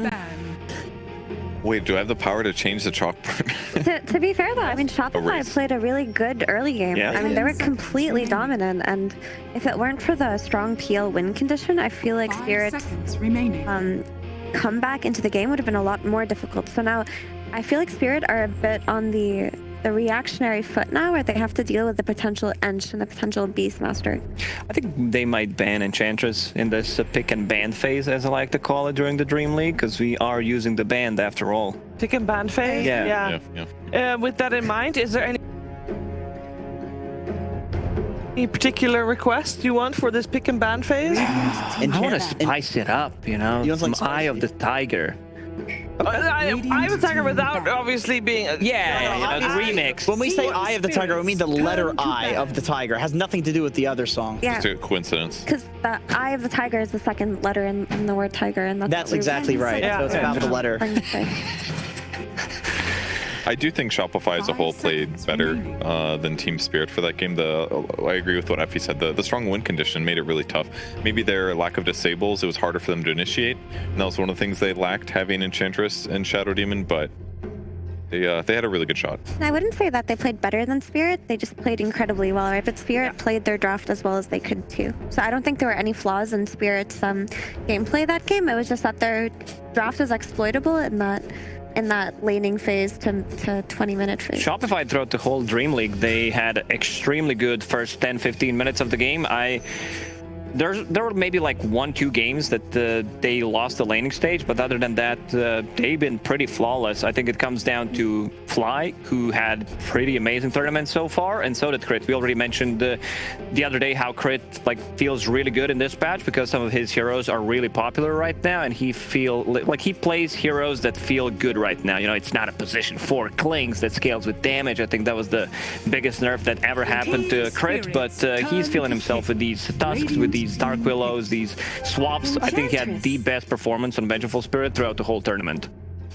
one. Wait, do I have the power to change the chalkboard? To be fair though, I mean, Shopify played a really good early game. Yeah. I mean, they were completely dominant, and if it weren't for the strong PL win condition, I feel like Spirit's comeback into the game would have been a lot more difficult. So now, I feel like Spirit are a bit on the reactionary foot now, where they have to deal with the potential Ench and the potential Beastmaster. I think they might ban Enchantress in this pick and ban phase, as I like to call it, during the Dream League, because we are using the band after all. Pick and ban phase? Yeah. With that in mind, is there any particular request you want for this pick and ban phase? I want to spice it up, you know? You Some want, like, Eye of the Tiger. I have a Tiger without obviously being a... The remix. When we say Eye of the Tiger, we mean the letter I of the Tiger. It has nothing to do with the other song. Yeah, It's a coincidence. because the Eye of the Tiger is the second letter in the word tiger, and That's exactly right. Yeah. So it's about the letter. I do think Shopify as a whole played better than Team Spirit for that game. I agree with what Effie said. The strong win condition made it really tough. Maybe their lack of disables, it was harder for them to initiate. And that was one of the things they lacked, having Enchantress and Shadow Demon, but they had a really good shot. I wouldn't say that they played better than Spirit. They just played incredibly well, right? But Spirit played their draft as well as they could too. So I don't think there were any flaws in Spirit's gameplay that game. It was just that their draft is exploitable in that laning phase to 20-minute phase. Shopify throughout the whole Dream League, they had extremely good first 10-15 minutes of the game. There were maybe like 1-2 games that they lost the laning stage, but other than that, they've been pretty flawless. I think it comes down to Fly, who had pretty amazing tournaments so far, and so did Crit. We already mentioned the other day how Crit feels really good in this patch because some of his heroes are really popular right now, and he plays heroes that feel good right now. You know, it's not a position 4 Klings that scales with damage. I think that was the biggest nerf that ever happened to Crit, but he's feeling himself with these Tusks, with these Dark Willows, these swaps. I think he had the best performance on Vengeful Spirit throughout the whole tournament.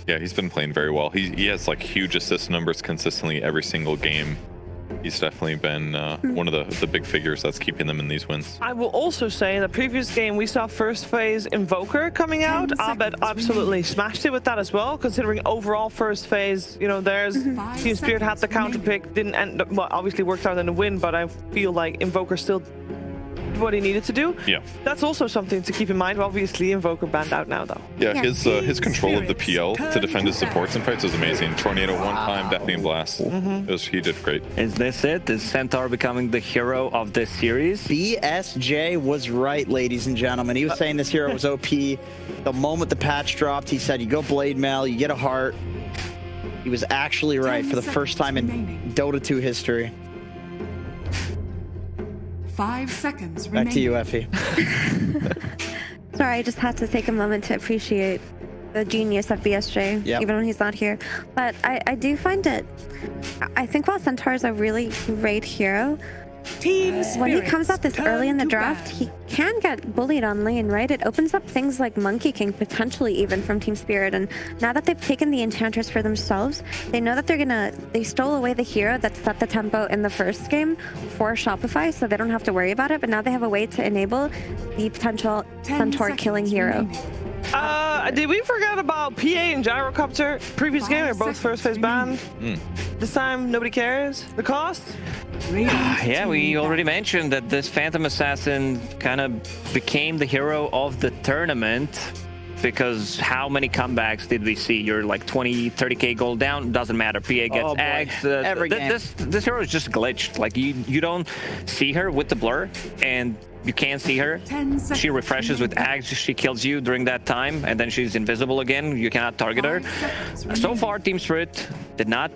Yeah, he's been playing very well. He has like huge assist numbers consistently every single game. He's definitely been one of the big figures that's keeping them in these wins. I will also say in the previous game we saw first phase Invoker coming out. Abed absolutely smashed it with that as well, considering overall first phase, you know, Team Spirit had the counter pick, didn't end up, well, obviously worked out in the win, but I feel like Invoker still what he needed to do. Yeah, that's also something to keep in mind. Obviously Invoker banned out now though. Yeah, his control of the PL to defend his supports in fights was amazing. Tornado one time, Deafening Blast. He did great. Is this it? Is Centaur becoming the hero of this series? BSJ was right, ladies and gentlemen. He was saying this hero was OP. The moment the patch dropped, he said you go Blade Mail, you get a heart. He was actually right for the first time in Dota 2 history. 5 seconds remaining. Back to you, Effie. Sorry, I just had to take a moment to appreciate the genius of BSJ, even when he's not here. But I do find it, I think while Centaur is a really great hero, when he comes out this early in the draft, he can get bullied on lane, right? It opens up things like Monkey King, potentially even from Team Spirit. And now that they've taken the Enchantress for themselves, they know that they stole away the hero that set the tempo in the first game for Shopify, so they don't have to worry about it. But now they have a way to enable the potential Centaur killing hero. Did we forget about PA and Gyrocopter? Previous game, they're both first phase banned. This time, nobody cares. The cost? Yeah, we already mentioned that this Phantom Assassin kind of became the hero of the tournament, because how many comebacks did we see? You're like 20, 30k gold down, doesn't matter. PA gets eggs. This hero is just glitched. Like you don't see her with the blur, and you can't see her. She refreshes with Ags, she kills you during that time, and then she's invisible again. You cannot target her. So far, Team Spirit did not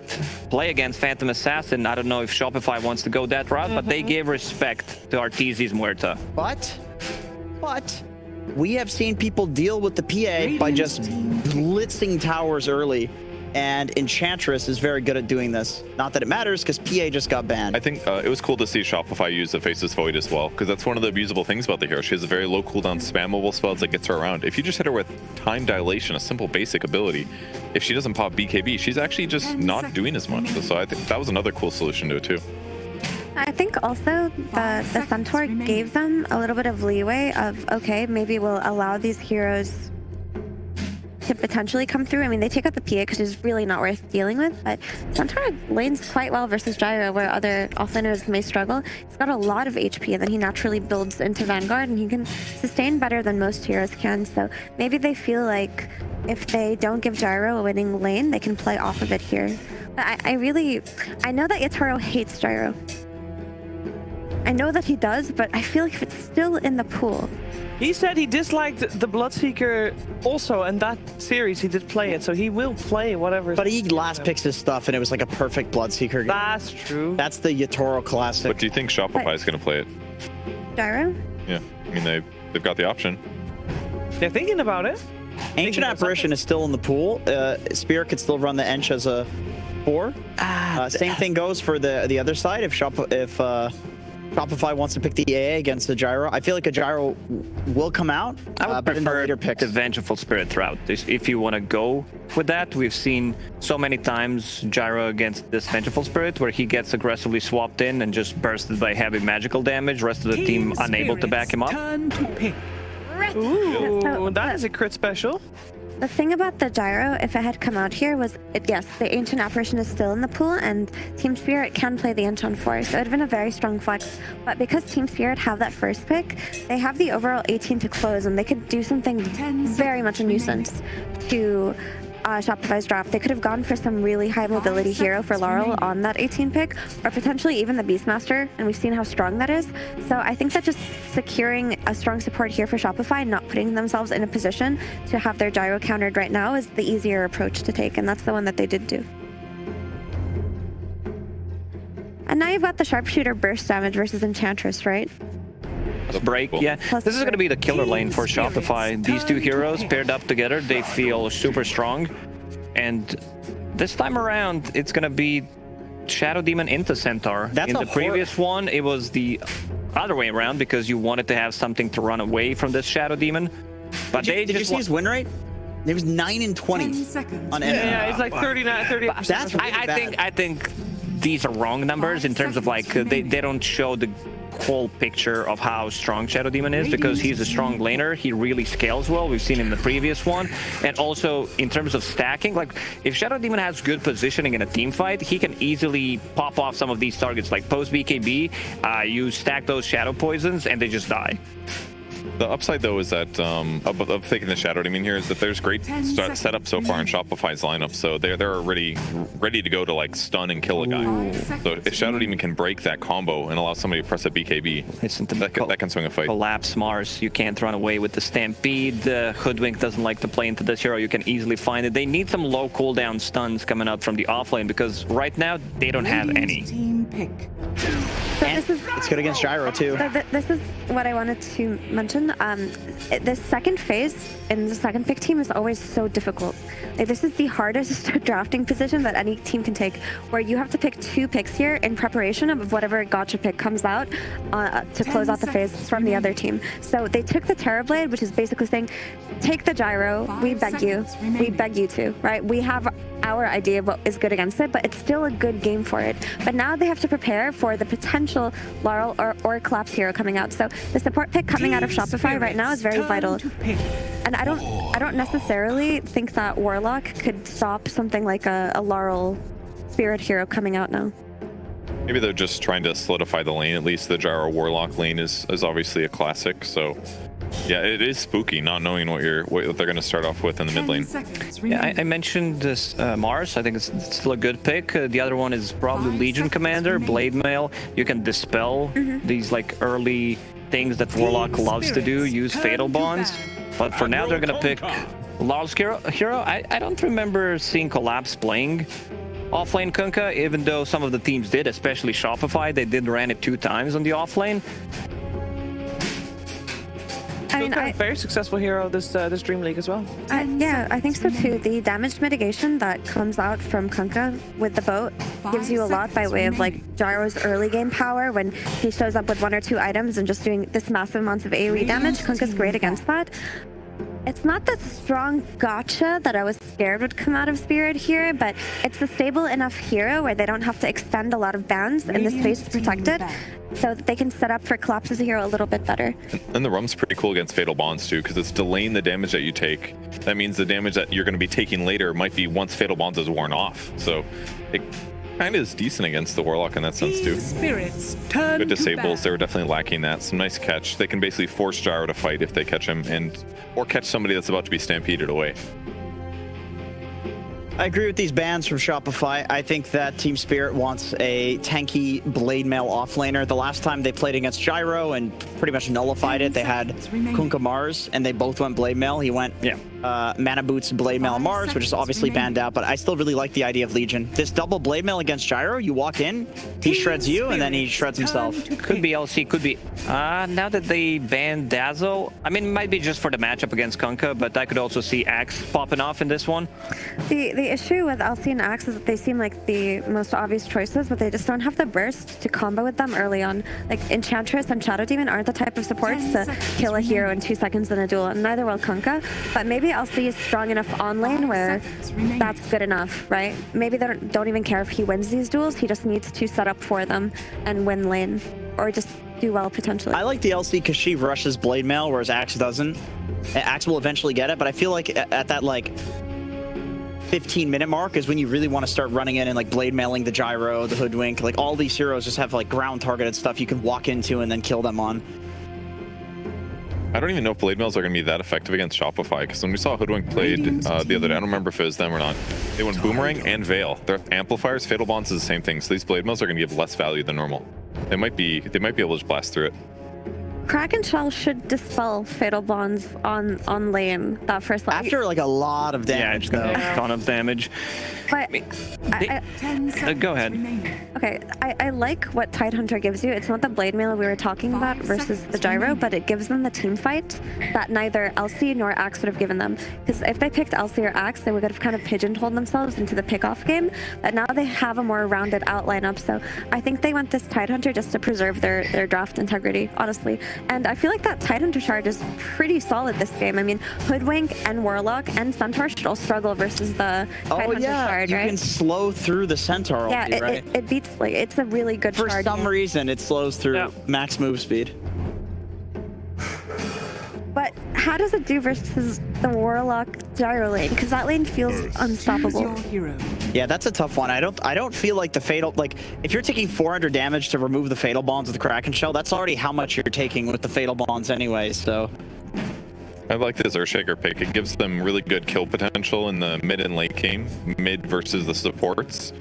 play against Phantom Assassin. I don't know if Shopify wants to go that route, but they gave respect to Arteezy's Muerta. But we have seen people deal with the PA by just blitzing towers early. And Enchantress is very good at doing this. Not that it matters, because PA just got banned. I think it was cool to see Shopify use the Faceless Void as well, because that's one of the abusable things about the hero. She has a very low cooldown spammable spells that gets her around. If you just hit her with Time Dilation, a simple basic ability, if she doesn't pop BKB, she's actually just not doing as much. So I think that was another cool solution to it too. I think also the Centaur gave them a little bit of leeway of, okay, maybe we'll allow these heroes to potentially come through. I mean, they take out the PA because it's really not worth dealing with, but Centaur lanes quite well versus Gyro, where other offlaners may struggle. He's got a lot of HP, and then he naturally builds into Vanguard, and he can sustain better than most heroes can. So maybe they feel like if they don't give Gyro a winning lane, they can play off of it here. But I know that Yatoro hates Gyro. I know that he does, but I feel like if it's still in the pool. He said he disliked the Bloodseeker also, and that series he did play it, so he will play whatever. But he last picks his stuff, and it was like a perfect Bloodseeker game. That's true. That's the Yatoro classic. But do you think Shopify is going to play it? Gyro? Yeah, I mean they've got the option. They're thinking about it. Ancient Apparition is still in the pool. Spirit could still run the Ench as a 4. Same thing goes for the other side. If Shopify wants to pick the AA against the Gyro, I feel like a Gyro will come out. I would but in the prefer later picks. the Vengeful Spirit route. If you want to go with that, we've seen so many times Gyro against this Vengeful Spirit where he gets aggressively swapped in and just bursted by heavy magical damage. Rest of the team unable to back him up. Turn to pick. Ooh, that is a crit special. The thing about the Gyro, if it had come out here, was yes, the Ancient Apparition is still in the pool, and Team Spirit can play the Ench on 4, so it would have been a very strong flex. But because Team Spirit have that first pick, they have the overall 18 to close, and they could do something very much a nuisance to Shopify's draft. They could have gone for some really high mobility hero for Laurel on that 18 pick, or potentially even the Beastmaster, and we've seen how strong that is. So I think that just securing a strong support here for Shopify, not putting themselves in a position to have their Gyro countered right now, is the easier approach to take, and that's the one that they did do. And now you've got the Sharpshooter burst damage versus Enchantress, right? Break, yeah. This is going to be the killer lane for Shopify. These two heroes paired up together, they feel super strong. And this time around, it's going to be Shadow Demon into Centaur. In the previous one, it was the other way around because you wanted to have something to run away from this Shadow Demon. But did you see his win rate? It was 9 and 20 on NA. Yeah, it's like 39, 38%. That's really bad. I think these are wrong numbers in terms of like they don't show the whole picture of how strong Shadow Demon is, because he's a strong laner. He really scales well. We've seen in the previous one. And also in terms of stacking, like if Shadow Demon has good positioning in a team fight, he can easily pop off some of these targets. Like post BKB, you stack those Shadow Poisons and they just die. The upside, though, is that of taking the Shadow Demon here is that there's great setup so far in Shopify's lineup. So they're already ready to go to like stun and kill a guy. So if Shadow Demon can break that combo and allow somebody to press a BKB, that can swing a fight. Collapse Mars. You can't run away with the Stampede. Hoodwink doesn't like to play into this hero. You can easily find it. They need some low cooldown stuns coming out from the offlane because right now they don't have any. Team pick. So It's good against Gyro too. This is what I wanted to mention. The second phase in the second pick team is always so difficult. Like, this is the hardest drafting position that any team can take, where you have to pick 2 picks here in preparation of whatever gotcha pick comes out to close out the phase from the other team. So they took the Terrorblade, which is basically saying, take the Gyro, we beg you to, right? We have our idea of what is good against it, but it's still a good game for it. But now they have to prepare for the potential Laurel or Collapse hero coming out. So the support pick coming out of Shopify right now is very vital. And I don't necessarily think that Warlock could stop something like a Laurel Spirit hero coming out now. Maybe they're just trying to solidify the lane. At least the Gyro Warlock lane is obviously a classic. So yeah, it is spooky not knowing what they're going to start off with in the mid lane. Yeah, I mentioned this Mars. I think it's still a good pick. The other one is probably Legion Commander, Blade Mail. You can dispel these like early things that Warlock loves to do, use Fatal Bonds. But for now, they're going to pick Laurel's hero. I don't remember seeing Collapse playing offlane Kunkka, even though some of the teams did, especially Shopify. They did ran it 2 times on the offlane. I mean, a very successful hero this Dream League as well. Yeah, I think so too. The damage mitigation that comes out from Kunkka with the boat gives you a lot by way of like Gyro's early game power when he shows up with 1 or 2 items and just doing this massive amounts of AoE damage. Kunkka's great against that. It's not the strong gotcha that I was scared would come out of Spirit here, but it's a stable enough hero where they don't have to extend a lot of bands and the space is protected, so that they can set up for collapse as a hero a little bit better. And the rum's pretty cool against Fatal Bonds too, because it's delaying the damage that you take. That means the damage that you're going to be taking later might be once Fatal Bonds is worn off. So it kind of is decent against the Warlock in that sense too. Spirits turn Good disables, to they were definitely lacking that. Some nice catch. They can basically force Gyro to fight if they catch him, or catch somebody that's about to be stampeded away. I agree with these bans from Shopify. I think that Team Spirit wants a tanky blade mail offlaner. The last time they played against Gyro and pretty much nullified it, they had Kunkka Mars, and they both went blade mail. He went mana boots blade mail Mars, which is obviously banned out, but I still really like the idea of Legion. This double blade mail against Gyro, you walk in, he shreds you, and then he shreds himself. Could be LC, could be. Now that they banned Dazzle, I mean, it might be just for the matchup against Kunkka, but I could also see Axe popping off in this one. The issue with LC and Axe is that they seem like the most obvious choices, but they just don't have the burst to combo with them early on. Like Enchantress and Shadow Demon aren't the type of supports to kill a hero in 2 seconds in a duel, and neither will Kunkka. But maybe LC is strong enough on lane where that's good enough, right? Maybe they don't even care if he wins these duels, he just needs to set up for them and win lane, or just do well potentially. I like the LC because she rushes blade mail, whereas Axe doesn't. Axe will eventually get it, but I feel like at that like 15-minute mark is when you really want to start running in and like blade mailing the Gyro, the Hoodwink. Like all these heroes just have like ground targeted stuff you can walk into and then kill them on. I don't even know if blade mails are going to be that effective against Shopify, because when we saw Hoodwink played the other day, I don't remember if it was them or not, they went Boomerang and Veil. Their amplifiers, Fatal Bonds is the same thing, so these blade mails are going to give less value than normal. They might be able to just blast through it. Kraken Shell should dispel Fatal Bonds on lane that first lane. After like a lot of damage, it's gonna be a ton of damage. But Go ahead. Okay, I like what Tidehunter gives you. It's not the blade mail we were talking about versus the Gyro, but it gives them the team fight that neither LC nor Axe would have given them. Because if they picked LC or Axe, they would have kind of pigeonholed themselves into the pickoff game. But now they have a more rounded out lineup, so I think they want this Tidehunter just to preserve their draft integrity, honestly. And I feel like that Tidehunter shard is pretty solid this game. I mean, Hoodwink and Warlock and Centaur should all struggle versus the Tidehunter shard, you right? can slow through the Centaur ulti, right? It beats, like, it's a really good For shard. some reason, it slows through max move speed. But how does it do versus the Warlock Gyro lane? Because that lane feels unstoppable. your hero. Yeah, that's a tough one. I don't feel like the Fatal, like if you're taking 400 damage to remove the Fatal Bonds with the Kraken Shell, that's already how much you're taking with the Fatal Bonds anyway, so. I like the Earthshaker pick. It gives them really good kill potential in the mid and late game. Mid versus the supports.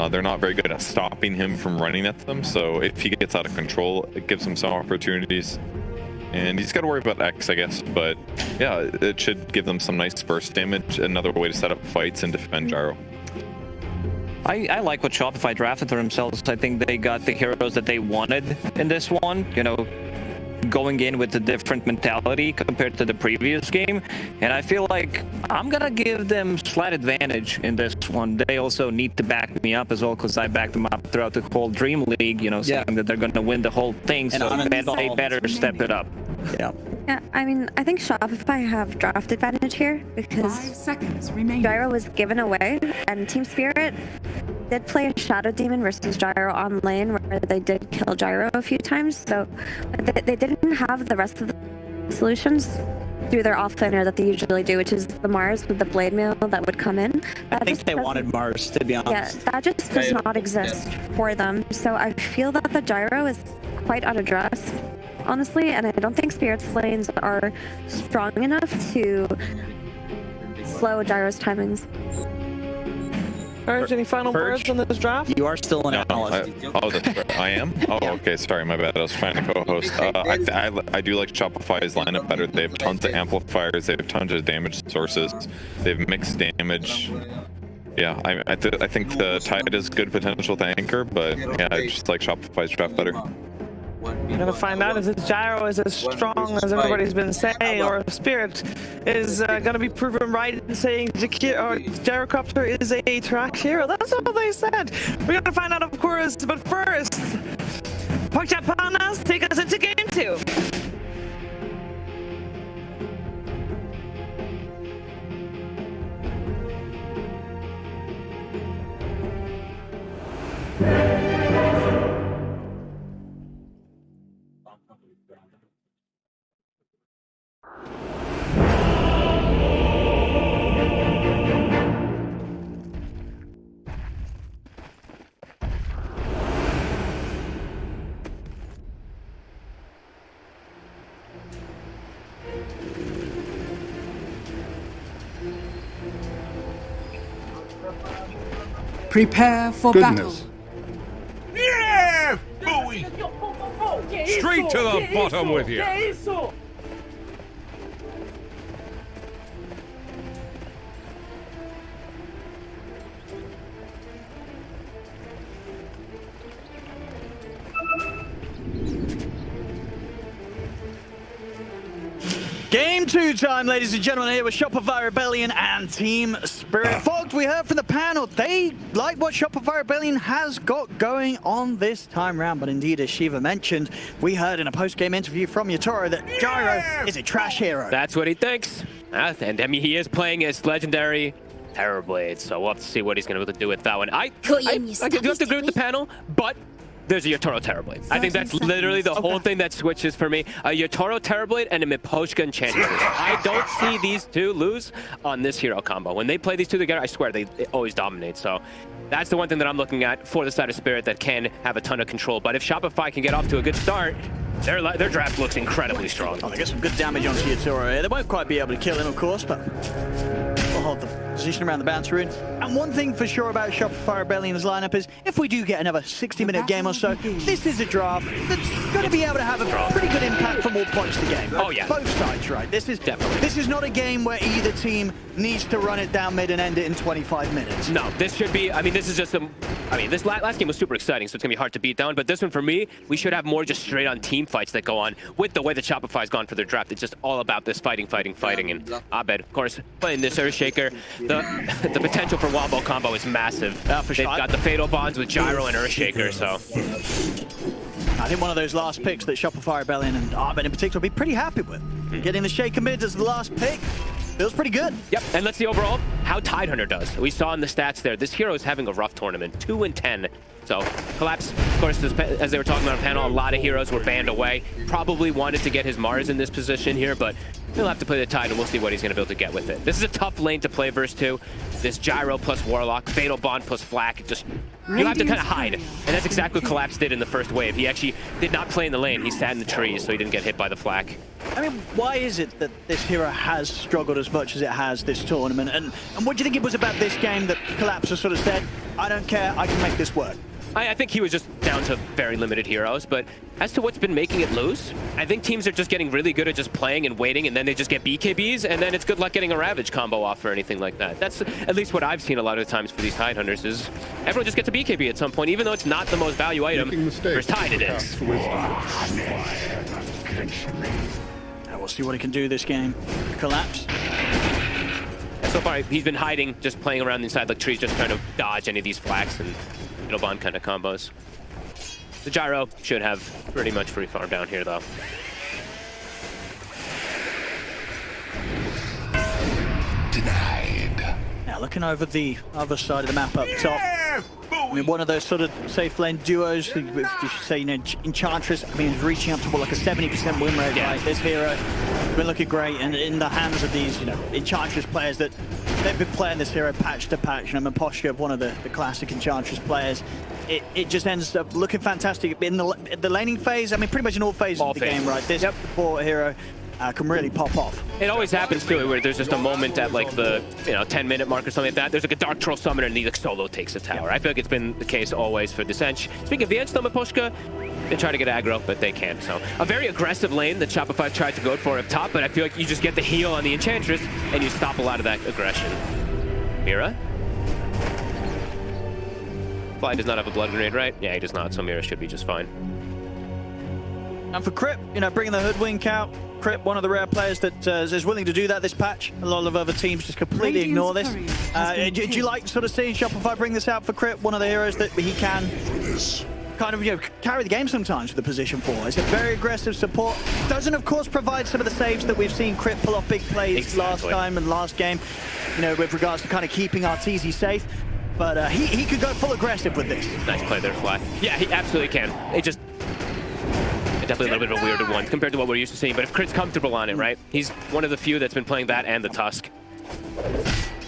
They're not very good at stopping him from running at them, so if he gets out of control, it gives him some opportunities. And he's got to worry about X, I guess, but yeah, it should give them some nice burst damage, another way to set up fights and defend Gyro. I like what Shopify drafted for themselves. I think they got the heroes that they wanted in this one, you know, going in with a different mentality compared to the previous game. And I feel like I'm gonna give them slight advantage in this one. They also need to back me up as well, because I backed them up throughout the whole Dream League, you know, saying that they're gonna win the whole thing, so they better step it up. Yeah. Yeah, I mean, I think Shopify have draft advantage here because 5 seconds remaining. Gyro was given away, and Team Spirit did play a Shadow Demon versus Gyro on lane where they did kill Gyro a few times, so they didn't have the rest of the solutions through their offlaner that they usually do, which is the Mars with the blade mail that would come in. I think they wanted Mars, to be honest. Yeah, that just does not exist for them, so I feel that the Gyro is quite unaddressed, honestly, and I don't think Spirit's lanes are strong enough to slow Gyro's timings. Urge, any final words on this draft? You are still an analyst. I am? Oh, okay, sorry, my bad. I was trying to co-host. I do like Shopify's lineup better. They have tons of amplifiers. They have tons of damage sources. They have mixed damage. Yeah, I think the Tide is good potential to anchor, but yeah, I just like Shopify's draft better. We're gonna find out if this Gyro is as strong as everybody's been saying, or if Spirit is gonna be proven right in saying Gyrocopter is a track hero. That's what they said. We're gonna find out, of course, but first, Pakjapanas, take us into game 2. Prepare for battle. Yeah! Bowie! Straight to the bottom with you! Game 2 time, ladies and gentlemen, here with Shopify Rebellion and Team Spirit. Folks, we heard from the panel, they like what Shopify Rebellion has got going on this time round. But indeed, as Shiva mentioned, we heard in a post-game interview from Yatoro that Gyro is a trash hero. That's what he thinks. And I mean, he is playing his legendary Terrorblade, so we'll have to see what he's going to be able to do with that one. I do have to agree with the panel, but there's a Yatoro Terrorblade. I think that's literally the whole thing that switches for me. A Yatoro Terrorblade and a Miposhka Enchantress. I don't see these two lose on this hero combo. When they play these two together, I swear, they always dominate. So that's the one thing that I'm looking at for the side of Spirit that can have a ton of control. But if Shopify can get off to a good start, their draft looks incredibly strong. Oh, they get some good damage on Yatoro here. They won't quite be able to kill him, of course, but we'll hold the position around the bounce rune. And one thing for sure about Shopify Rebellion's lineup is if we do get another 60-minute game or so, this is a draft that's going to be able to have a pretty good impact from all points of the game. Oh, yeah. Both sides, right? This is not a game where either team needs to run it down mid and end it in 25 minutes. No, this should be, I mean, this is just this last game was super exciting, so it's going to be hard to beat down. But this one, for me, we should have more just straight-on team fights that go on with the way that Shopify's gone for their draft. It's just all about this fighting. And Abed, of course, playing this Earthshaker, the potential for wall-ball combo is massive. They've got the Fatal Bonds with Gyro and Earthshaker, so I think one of those last picks that Shopify Rebellion and Abed in particular will be pretty happy with. Getting the Shaker mid as the last pick feels pretty good. Yep, and let's see overall how Tidehunter does. We saw in the stats there, this hero is having a rough tournament, 2-10. So, Collapse, of course, as they were talking about on panel, a lot of heroes were banned away. Probably wanted to get his Mars in this position here, but he'll have to play the Tide, and we'll see what he's going to be able to get with it. This is a tough lane to play versus 2. This Gyro plus Warlock, Fatal Bond plus Flak, you have to kind of hide. And that's exactly what Collapse did in the first wave. He actually did not play in the lane. He sat in the trees, so he didn't get hit by the Flak. I mean, why is it that this hero has struggled as much as it has this tournament? And what do you think it was about this game that Collapse has sort of said, I don't care, I can make this work? I think he was just down to very limited heroes, but as to what's been making it lose, I think teams are just getting really good at just playing and waiting, and then they just get BKBs, and then it's good luck getting a Ravage combo off or anything like that. That's at least what I've seen a lot of the times for these Tidehunters is everyone just gets a BKB at some point, even though it's not the most value item. For Tide it is. We'll see what he can do this game. Collapse. So far, he's been hiding, just playing around inside like trees, just trying to dodge any of these Flaks and Fatal Bond kind of combos. The Gyro should have pretty much free farm down here, though. Denied. Now, looking over the other side of the map up top. I mean, one of those sort of safe lane duos, if you should say, you know, Enchantress, I mean, is reaching up to what, like a 70% win rate, right? This hero has been looking great, and in the hands of these, you know, Enchantress players that they've been playing this hero patch to patch. You know, Miposhka, one of the classic Enchantress players, it just ends up looking fantastic in the laning phase. I mean, pretty much in all phases of the game, right? This support hero can really pop off. It always happens too, where there's just a moment at like the 10-minute mark or something like that. There's like a Dark Troll Summoner and he like solo takes a tower. I feel like it's been the case always for this Ench. Speaking of the Ench, though, Miposhka, they try to get aggro, but they can't. So a very aggressive lane that Shopify tried to go for up top, but I feel like you just get the heal on the Enchantress and you stop a lot of that aggression. Mira? Fly does not have a Blood Grenade, right? Yeah, he does not, so Mira should be just fine. And for Crip, you know, bringing the Hoodwink out, Crip, one of the rare players that is willing to do that this patch. A lot of other teams just completely ignore this. Do you like sort of seeing Shopify bring this out for Crip, one of the heroes that he can kind of, you know, carry the game sometimes with the position for? It's a very aggressive support. Doesn't, of course, provide some of the saves that we've seen Crip pull off big plays last time and last game, you know, with regards to kind of keeping Arteezy safe. But he could go full aggressive with this. Nice play there, Fly. Yeah, he absolutely can. It just... definitely a little bit of a weirder one compared to what we're used to seeing, but if Crit's comfortable on it, right? He's one of the few that's been playing that and the Tusk.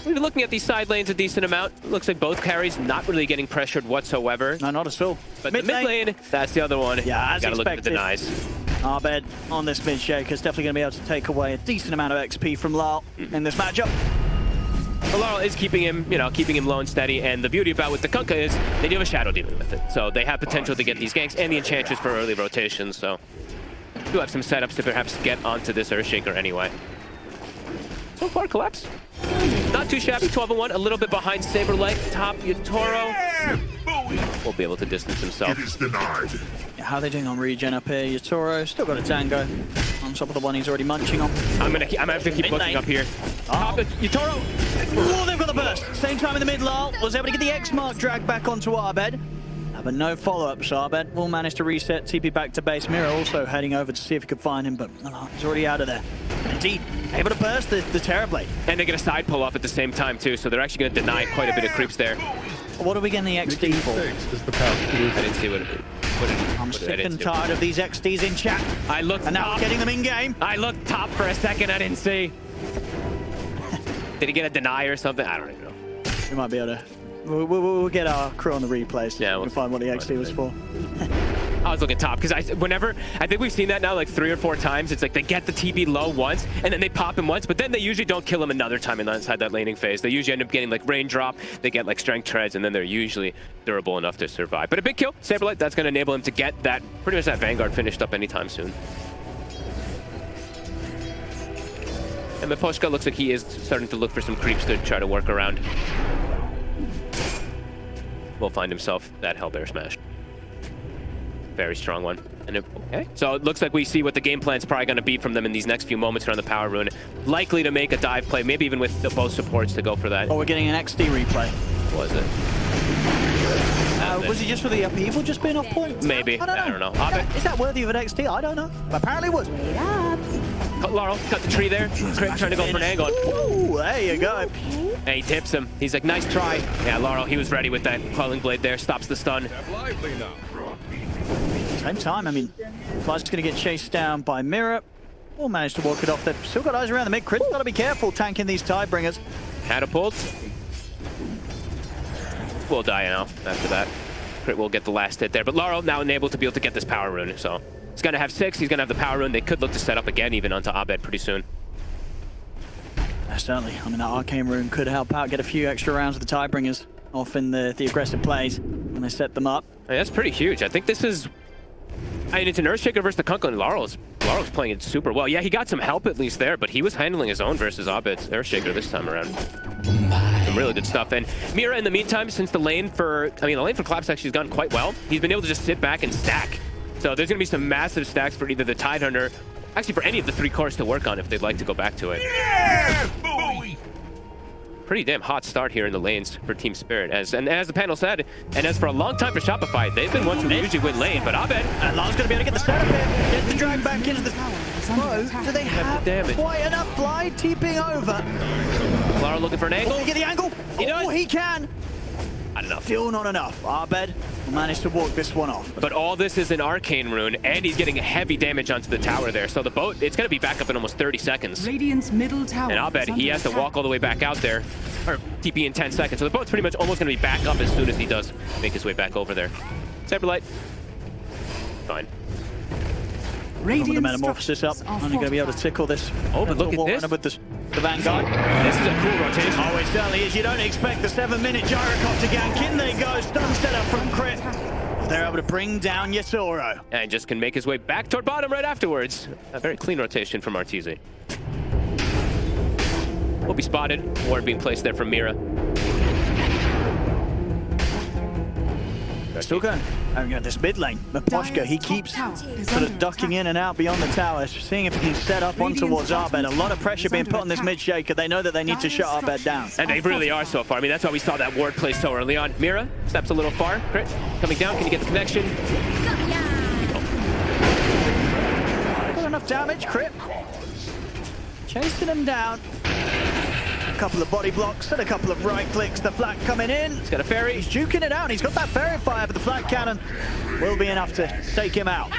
We've been looking at these side lanes a decent amount. Looks like both carries not really getting pressured whatsoever. No, not at all. But the mid lane, that's the other one. Yeah, as gotta expected. Look at the denies. Abed on this mid shaker is definitely going to be able to take away a decent amount of XP from Lyle in this matchup. But Laurel is keeping him, you know, keeping him low and steady. And the beauty about with the Kunkka is they do have a Shadow Demon with it. So they have potential to get these ganks and the Enchantress for early rotations. So do have some setups to perhaps get onto this Earthshaker anyway. So far, Collapse. Not too shabby, 12-1, a little bit behind Saberlight. Top Yatoro will be able to distance himself. How are they doing on regen up here? Yatoro still got a Tango on top of the one he's already munching on. I'm gonna have to keep looking up here. Top Yatoro. Oh, they've got the burst. Same time in the mid lull. Was able to get the X mark dragged back onto Arbed. But no follow-up. Arbed will manage to reset, TP back to base. Mira also heading over to see if he could find him, but he's already out of there. Indeed, able to burst the Terrorblade. And they get a side pull off at the same time too, so they're actually going to deny quite a bit of creeps there. What are we getting the XD for? I didn't see what I'm sick and tired of these XDs in chat. I looked and now top. I'm getting them in game. I looked top for a second, I didn't see. Did he get a deny or something? I don't even know. We might be able to. We'll get our crew on the replays. Yeah, we'll find what the XD was for. I was looking top because I think we've seen that now like 3 or 4 times. It's like they get the TB low once and then they pop him once, but then they usually don't kill him another time inside that laning phase. They usually end up getting like raindrop, they get like strength treads, and then they're usually durable enough to survive. But a big kill, Saberlight, that's going to enable him to get that pretty much that Vanguard finished up anytime soon. And Miposhka looks like he is starting to look for some creeps to try to work around. Will find himself that Hellbear Smash. Very strong one. And okay. So it looks like we see what the game plan's probably going to be from them in these next few moments around the Power Rune. Likely to make a dive play, maybe even with both supports to go for that. Oh, we're getting an XD replay. Was it? Was he just for the upheaval just being off point? Maybe. I don't know. Is that worthy of an XD? I don't know. Apparently it was. Laurel, cut the tree there. Crit trying to go for an angle. Ooh, there you go. And he tips him. He's like, nice try. Yeah, Laurel, he was ready with that Quelling Blade there. Stops the stun. Same time, I mean, Fly's going to get chased down by Mira. We'll manage to walk it off. They've still got eyes around the mid. Crit's got to be careful tanking these Tidebringers. Catapult. Will die now after that. Crit will get the last hit there. But Laurel now enabled to be able to get this Power Rune. So he's going to have 6. He's going to have the Power Rune. They could look to set up again even onto Abed pretty soon. Certainly. I mean, that Arcane Rune could help out, get a few extra rounds with the Tidebringers off in the aggressive plays when they set them up. I mean, that's pretty huge. I think this is... I mean, it's an Earthshaker versus the Kunkka, and Laurel's playing it super well. Yeah, he got some help at least there, but he was handling his own versus Abed's Earthshaker this time around. Some really good stuff. And Mira, in the meantime, since the lane for Collapse actually has gone quite well, he's been able to just sit back and stack. So there's going to be some massive stacks for either the Tidehunter, actually for any of the 3 cores to work on if they'd like to go back to it. Yeah! Pretty damn hot start here in the lanes for Team Spirit. As the panel said, and as for a long time for Shopify, they've been ones who usually win lane, but Abed... And Lars going to be able to get the setup in. Gets the drag back into the... Whoa, do they have damage. Quite enough Fly TPing over? Lara looking for an angle. Can he get the angle? He does. He can. Not enough. Still not enough. Abed will manage to walk this one off. But all this is an Arcane Rune, and he's getting heavy damage onto the tower there. So the boat, it's going to be back up in almost 30 seconds. Radiant's middle tower. And Abed, he has to walk all the way back out there, or TP in 10 seconds. So the boat's pretty much almost going to be back up as soon as he does make his way back over there. Saberlight. Fine. Radiant the Metamorphosis up. Only going to be able to tickle this. Oh, but look at this. With the Vanguard. This is a cool rotation. Oh, it certainly is. You don't expect the 7-minute gyrocopter gank. In they go. Stun setup from Crit. They're able to bring down Yasoro. And just can make his way back toward bottom right afterwards. A very clean rotation from Arteezy. Will be spotted. Ward being placed there from Mira. Still going. This mid lane, Miposhka, he keeps sort of ducking in and out beyond the tower, seeing if he can set up on towards Abed. A lot of pressure being put on this mid shaker. They know that they need to shut Abed down. And they really are so far. I mean, that's why we saw that ward play so early on. Mira steps a little far. Crit coming down. Can you get the connection? Got enough damage. Crit chasing him down. A couple of body blocks and a couple of right clicks. The flat coming in. He's got a fairy. He's juking it out. He's got that fairy fire, but the flat cannon will be enough to take him out.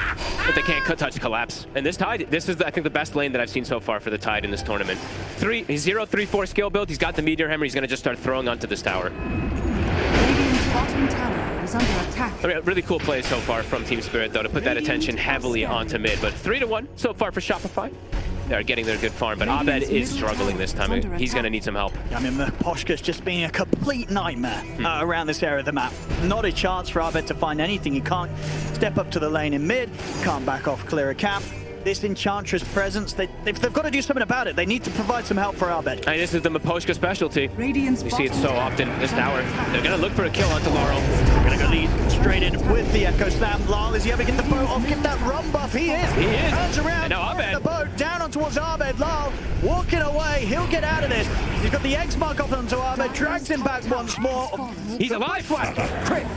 But they can't touch Collapse. And this Tide, this is, I think, the best lane that I've seen so far for the Tide in this tournament. 0-3-4 skill build. He's got the Meteor Hammer. He's going to just start throwing onto this tower. Radiant's bottom tower is under attack. Really cool play so far from Team Spirit, though, to put that attention heavily onto mid. But 3-1 so far for Shopify. They're getting their good farm, but Abed is struggling this time. He's going to need some help. I mean, Poshka's just being a complete nightmare around this area of the map. Not a chance for Abed to find anything. He can't step up to the lane in mid, can't back off, clear a camp. This Enchantress presence, they've got to do something about it. They need to provide some help for Abed. And this is the Miposhka specialty. We see it so often this tower. They're going to look for a kill onto Laurel. They're going to go lead straight in with the Echo Slam. Lyle, is he ever get the boat off? Get that run buff. He is. He is. Turns around. And now Abed. The boat down on towards Abed. Lyle walking away. He'll get out of this. He's got the X mark off onto Abed. Drags him back once more. He's alive. Crit.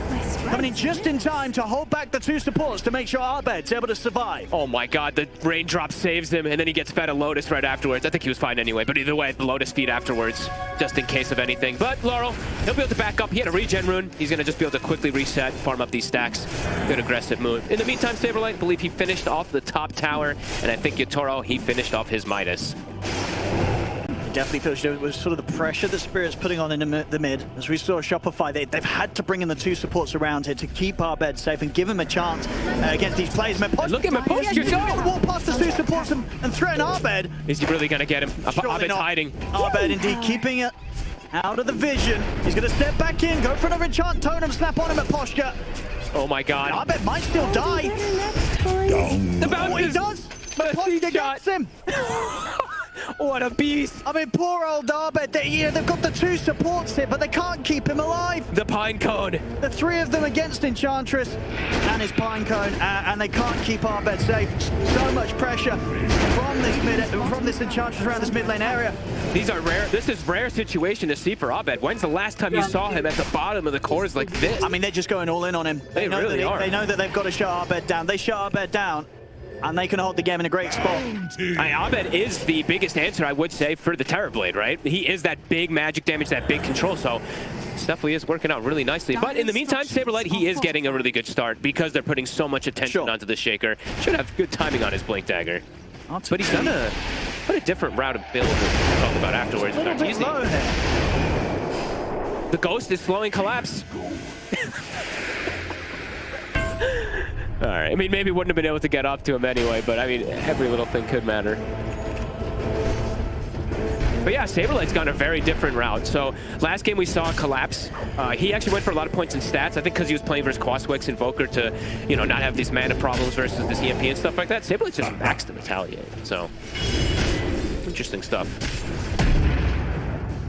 Coming in just in time to hold back the two supports to make sure Abed's able to survive. Oh my god, the raindrop saves him, and then he gets fed a Lotus right afterwards. I think he was fine anyway, but either way, the Lotus feed afterwards, just in case of anything. But Laurel, he'll be able to back up. He had a regen rune. He's going to just be able to quickly reset, farm up these stacks. Good aggressive move. In the meantime, Saberlight, I believe he finished off the top tower, and I think Yatoro, he finished off his Midas. Definitely feels it was sort of the pressure that Spirit's putting on in the mid. As we saw Shopify, they've had to bring in the two supports around here to keep Abed safe and give him a chance against these players. Look at Miposhka He's going to walk past the two supports and threaten Abed. Is he really going to get him? Abed's hiding. Abed indeed keeping it out of the vision. He's going to step back in, go for another enchant totem, snap on him at Poshka. Oh my god. Abed might still die. The bounce he does. But Poshka gets him. What a beast! I mean, poor old Abed. They've got the two supports here, but they can't keep him alive. The Pine Cone. The three of them against Enchantress and his Pine Cone, and they can't keep Abed safe. So much pressure from this Enchantress around this mid lane area. These are rare. This is rare situation to see for Abed. When's the last time you saw him at the bottom of the cores like this? I mean, they're just going all in on him. They really are. They know that they've got to shut Abed down. They shut Abed down, and they can hold the game in a great spot. Abed is the biggest answer, I would say, for the Terrorblade, right? He is that big magic damage, that big control, so this definitely is working out really nicely. But in the meantime, Saberlight, he is getting a really good start because they're putting so much attention onto the Shaker. Should have good timing on his Blink Dagger. But he's done a different route of build that we'll talk about afterwards. A little bit low here. The Ghost is slowing Collapse. All right. I mean, maybe wouldn't have been able to get up to him anyway, but I mean, every little thing could matter. But yeah, Saberlight's gone a very different route. So last game we saw Collapse. He actually went for a lot of points in stats. I think because he was playing versus Quasquix Invoker to, you know, not have these mana problems versus this EMP and stuff like that. Saberlight just maxed the Retaliate. So interesting stuff.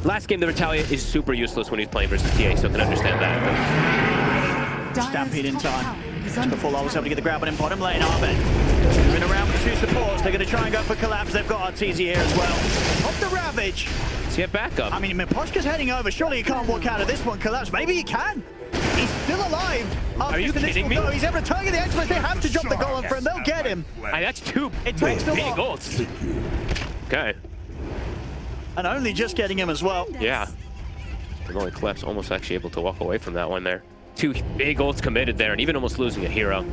Last game, the Retaliate is super useless when he's playing versus TA, so I can understand that. Stampede in time. Just before Lyle was able to get the grab on him, bottom lane, Abed. Moving around with the two supports. They're going to try and go for Collapse. They've got Arteezy here as well. Off the Ravage. Does he have backup? I mean, Miposhka's heading over. Surely he can't walk out of this one. Collapse. Maybe he can. He's still alive. Are you kidding me? No, he's able to target the X-Blade. They have to drop the golem for him. They'll get him. That's two It takes a big lot. ults. Okay. And only just getting him as well. Yeah. And only Collapse almost actually able to walk away from that one there. Two big ults committed there, and even almost losing a hero.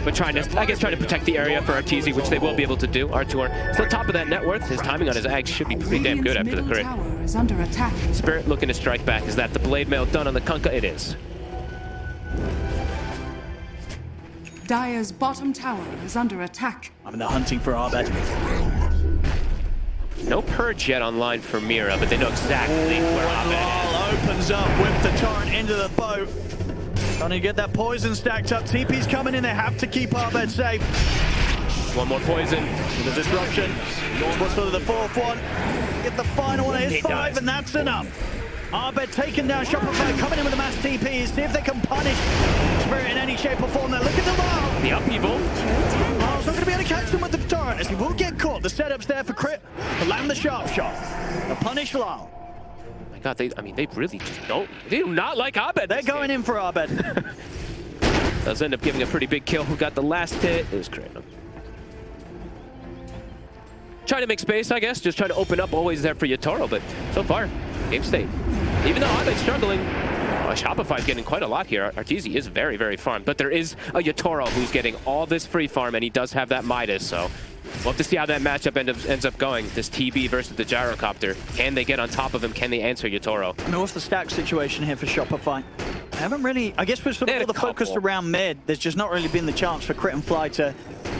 But trying to protect the area for Arteezy, which they will be able to do. Artur still top of that net worth. His timing on his Ags should be pretty damn good after the crit. Is under attack. Spirit looking to strike back. Is that the blade mail done on the Kunkka? It is. Dire's bottom tower is under attack. I mean, they're hunting for Abed. No Purge yet online for Mira, but they know exactly where Abed is. Lyle opens up with the torrent into the boat. Trying to get that poison stacked up. TP's coming in. They have to keep Abed safe. One more poison. The disruption. What's sort of the fourth one? Get the final one. Here's 5, and that's enough. Abed taking down Shopify, coming in with a mass TPs. See if they can punish Spirit in any shape or form. There, look at the Lyle. The upheaval. Lyle's not going to be able to catch them with the torrent, as he will get caught. The setup's there for crit to land the sharp shot. The punish Lyle. My God, they really just don't. They do not like Abed. They're going in for Abed. Does end up giving a pretty big kill. Who got the last hit? It was Kratom. Trying to make space, I guess. Just trying to open up. Always there for Yatoro, but so far, game state. Even though Abed's struggling, Shopify's getting quite a lot here. Arteezy is very, very farmed, but there is a Yatoro who's getting all this free farm, and he does have that Midas, so we'll have to see how that matchup ends up going. This TB versus the Gyrocopter. Can they get on top of him? Can they answer Yatoro? I mean, what's the stack situation here for Shopify? I haven't really, I guess we're sort of all the focus around mid. There's just not really been the chance for Crit and Fly to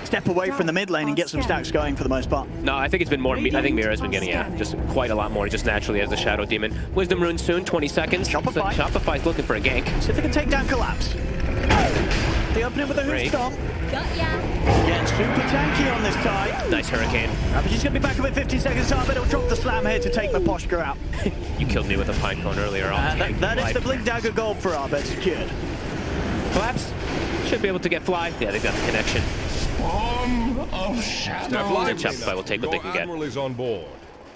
step away from the mid lane and get some stacks going for the most part. No, I think it's been more. I think Mira's been getting just quite a lot more, just naturally as the Shadow Demon. Wisdom Rune soon, 20 seconds. Shopify. So Shopify's looking for a gank. See if they can take down Collapse. They open it with a hook stomp. Getting super tanky on this side. Nice Hurricane. Ravage's going to be back within 15 seconds time, but he'll drop the slam here to take Miposhka out. You killed me with a pine cone earlier on. That is the Blink Dagger gold for Arbed secured. Collapse. Should be able to get fly. Yeah, they've got the connection. And Shopify will take what they can get. Is on board.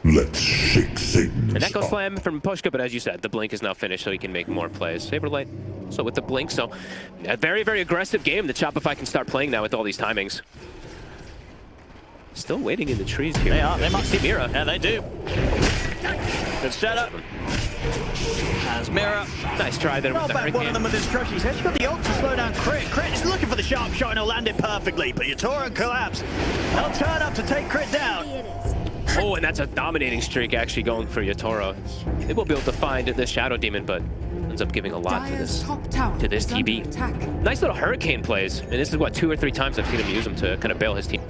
Let's shake Satan. An Echo Slam from Pushka, but as you said, the Blink is now finished, so he can make more plays. Saberlight, so with the Blink, so a very, very aggressive game that Shopify can start playing now with all these timings. Still waiting in the trees here. They are. They must see Mira. Yeah, they do. Good setup. As Mira. Nice try there with the back one of Hurricane. them with his crush. He's actually got the ult to slow down Crit. Crit is looking for the sharp shot and he'll land it perfectly, but Yatora and Collapse, they'll turn up to take Crit down. Oh, and that's a dominating streak actually going for Yatoro. They will be able to find this Shadow Demon, but ends up giving a lot to this TB. Nice little Hurricane plays, and this is what 2 or 3 times I've seen him use them to kind of bail his team.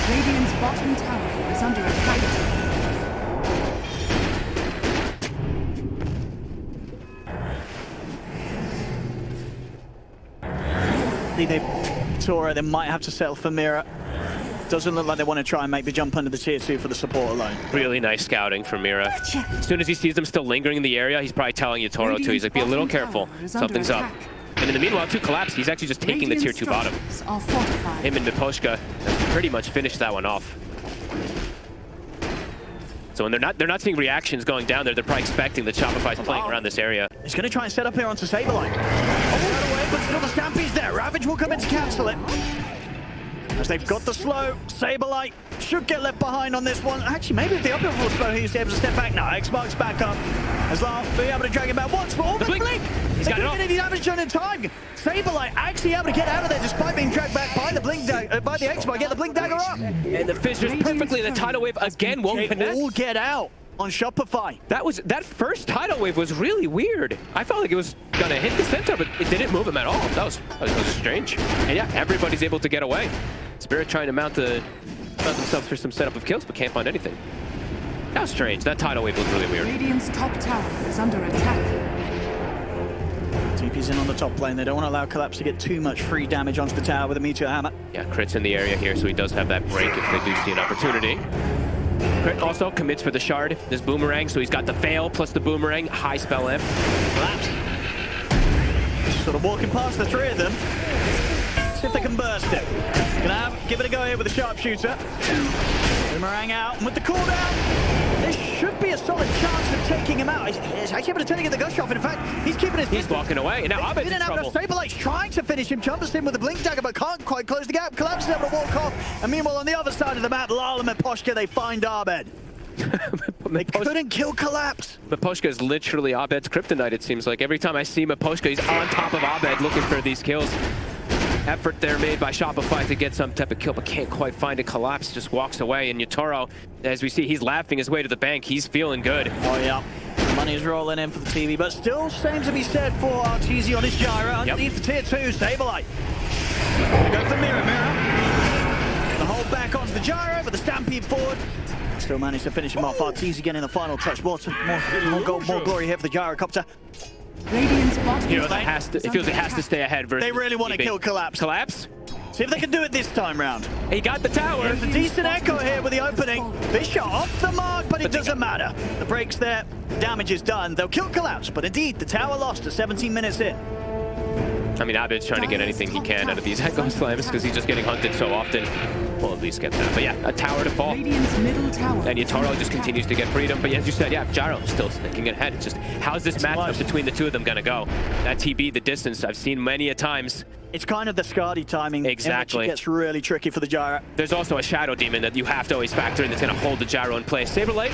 Radiant's bottom tower is under attack. Tora, they might have to settle for Mira. Doesn't look like they want to try and make the jump under the tier 2 for the support alone. Really nice scouting from Mira. As soon as he sees them still lingering in the area, he's probably telling Yatoro too. He's like, be a little careful. Something's up. And in the meanwhile, to Collapse, he's actually just taking the tier 2 bottom. Him and Miposhka pretty much finished that one off. So when they're not seeing reactions going down there, they're probably expecting that Shopify's playing around this area. He's going to try and set up here onto Saberlight. Oh, away, but still the Stampede's there. Ravage will come in to cancel it. As they've got the slow, Saberlight should get left behind on this one. Actually, maybe if the uphill was slow, he's able to step back now. Xbox back up. As long as be able to drag him back once more. The blink! He's got it off. They couldn't get any damage done in time. Saberlight actually able to get out of there despite being dragged back by the Blink Dagger, by the Xbox. Get the Blink Dagger up. And the fissures perfectly. The tidal wave again won't connect. They all get out on Shopify. That first tidal wave was really weird. I felt like it was gonna hit the center, but it didn't move him at all. That was strange. And yeah, everybody's able to get away. Spirit trying to mount themselves for some setup of kills, but can't find anything. That was strange. That tidal wave looked really weird. Radiant's top tower is under attack. TP's in on the top lane. They don't want to allow Collapse to get too much free damage onto the tower with a Meteor Hammer. Yeah, Crit's in the area here, so he does have that break if they do see an opportunity. Crit also commits for the shard, this boomerang, so he's got the veil plus the boomerang, high spell imp. Collapse. Sort of walking past the 3 of them. See if they can burst it. Gonna give it a go here with the sharpshooter. Boomerang out, and with the cooldown, there should be a solid chance of taking him out. He's actually able to turn it the gust shot. In fact, he's keeping his He's walking away, and now Abed's in trouble. Saberlight's trying to finish him, jumps in with the Blink Dagger, but can't quite close the gap. Collapse is able to walk off, and meanwhile on the other side of the map, Lala and Miposhka, they find Abed. They couldn't kill Collapse. Miposhka is literally Abed's kryptonite, it seems like. Every time I see Miposhka, he's on top of Abed looking for these kills. Effort there made by Shopify to get some type of kill, but can't quite find a Collapse, just walks away. And Yatoro, as we see, he's laughing his way to the bank. He's feeling good. Oh, yeah. Money's rolling in for the TV, but still same to be said for Arteezy on his gyro. Underneath the tier 2, Saberlight. Go for Mira. The hold back onto the gyro, but the Stampede forward. Still managed to finish him off. Arteezy getting the final touch. More glory here for the gyrocopter. Radiant's bottom You know, it feels it has to stay ahead versus They really want to kill Collapse. Collapse? See if they can do it this time round. He got the tower. There's a decent echo here with the opening. This shot off the mark, but it doesn't matter. The break's there, damage is done. They'll kill Collapse, but indeed, the tower lost at 17 minutes in. I mean, Abed's trying to get anything he can out of these Echo Slams because he's just getting hunted so often. We'll at least get that. But yeah, a tower to fall. Radiant's middle tower. And Yatoro just continues to get freedom. But as you said, yeah, Gyro still sneaking ahead. It's just, how's this matchup between the two of them going to go? That TB, the distance, I've seen many a times. It's kind of the Skadi timing. Exactly. It gets really tricky for the Gyro. There's also a Shadow Demon that you have to always factor in that's going to hold the Gyro in place. Saberlight,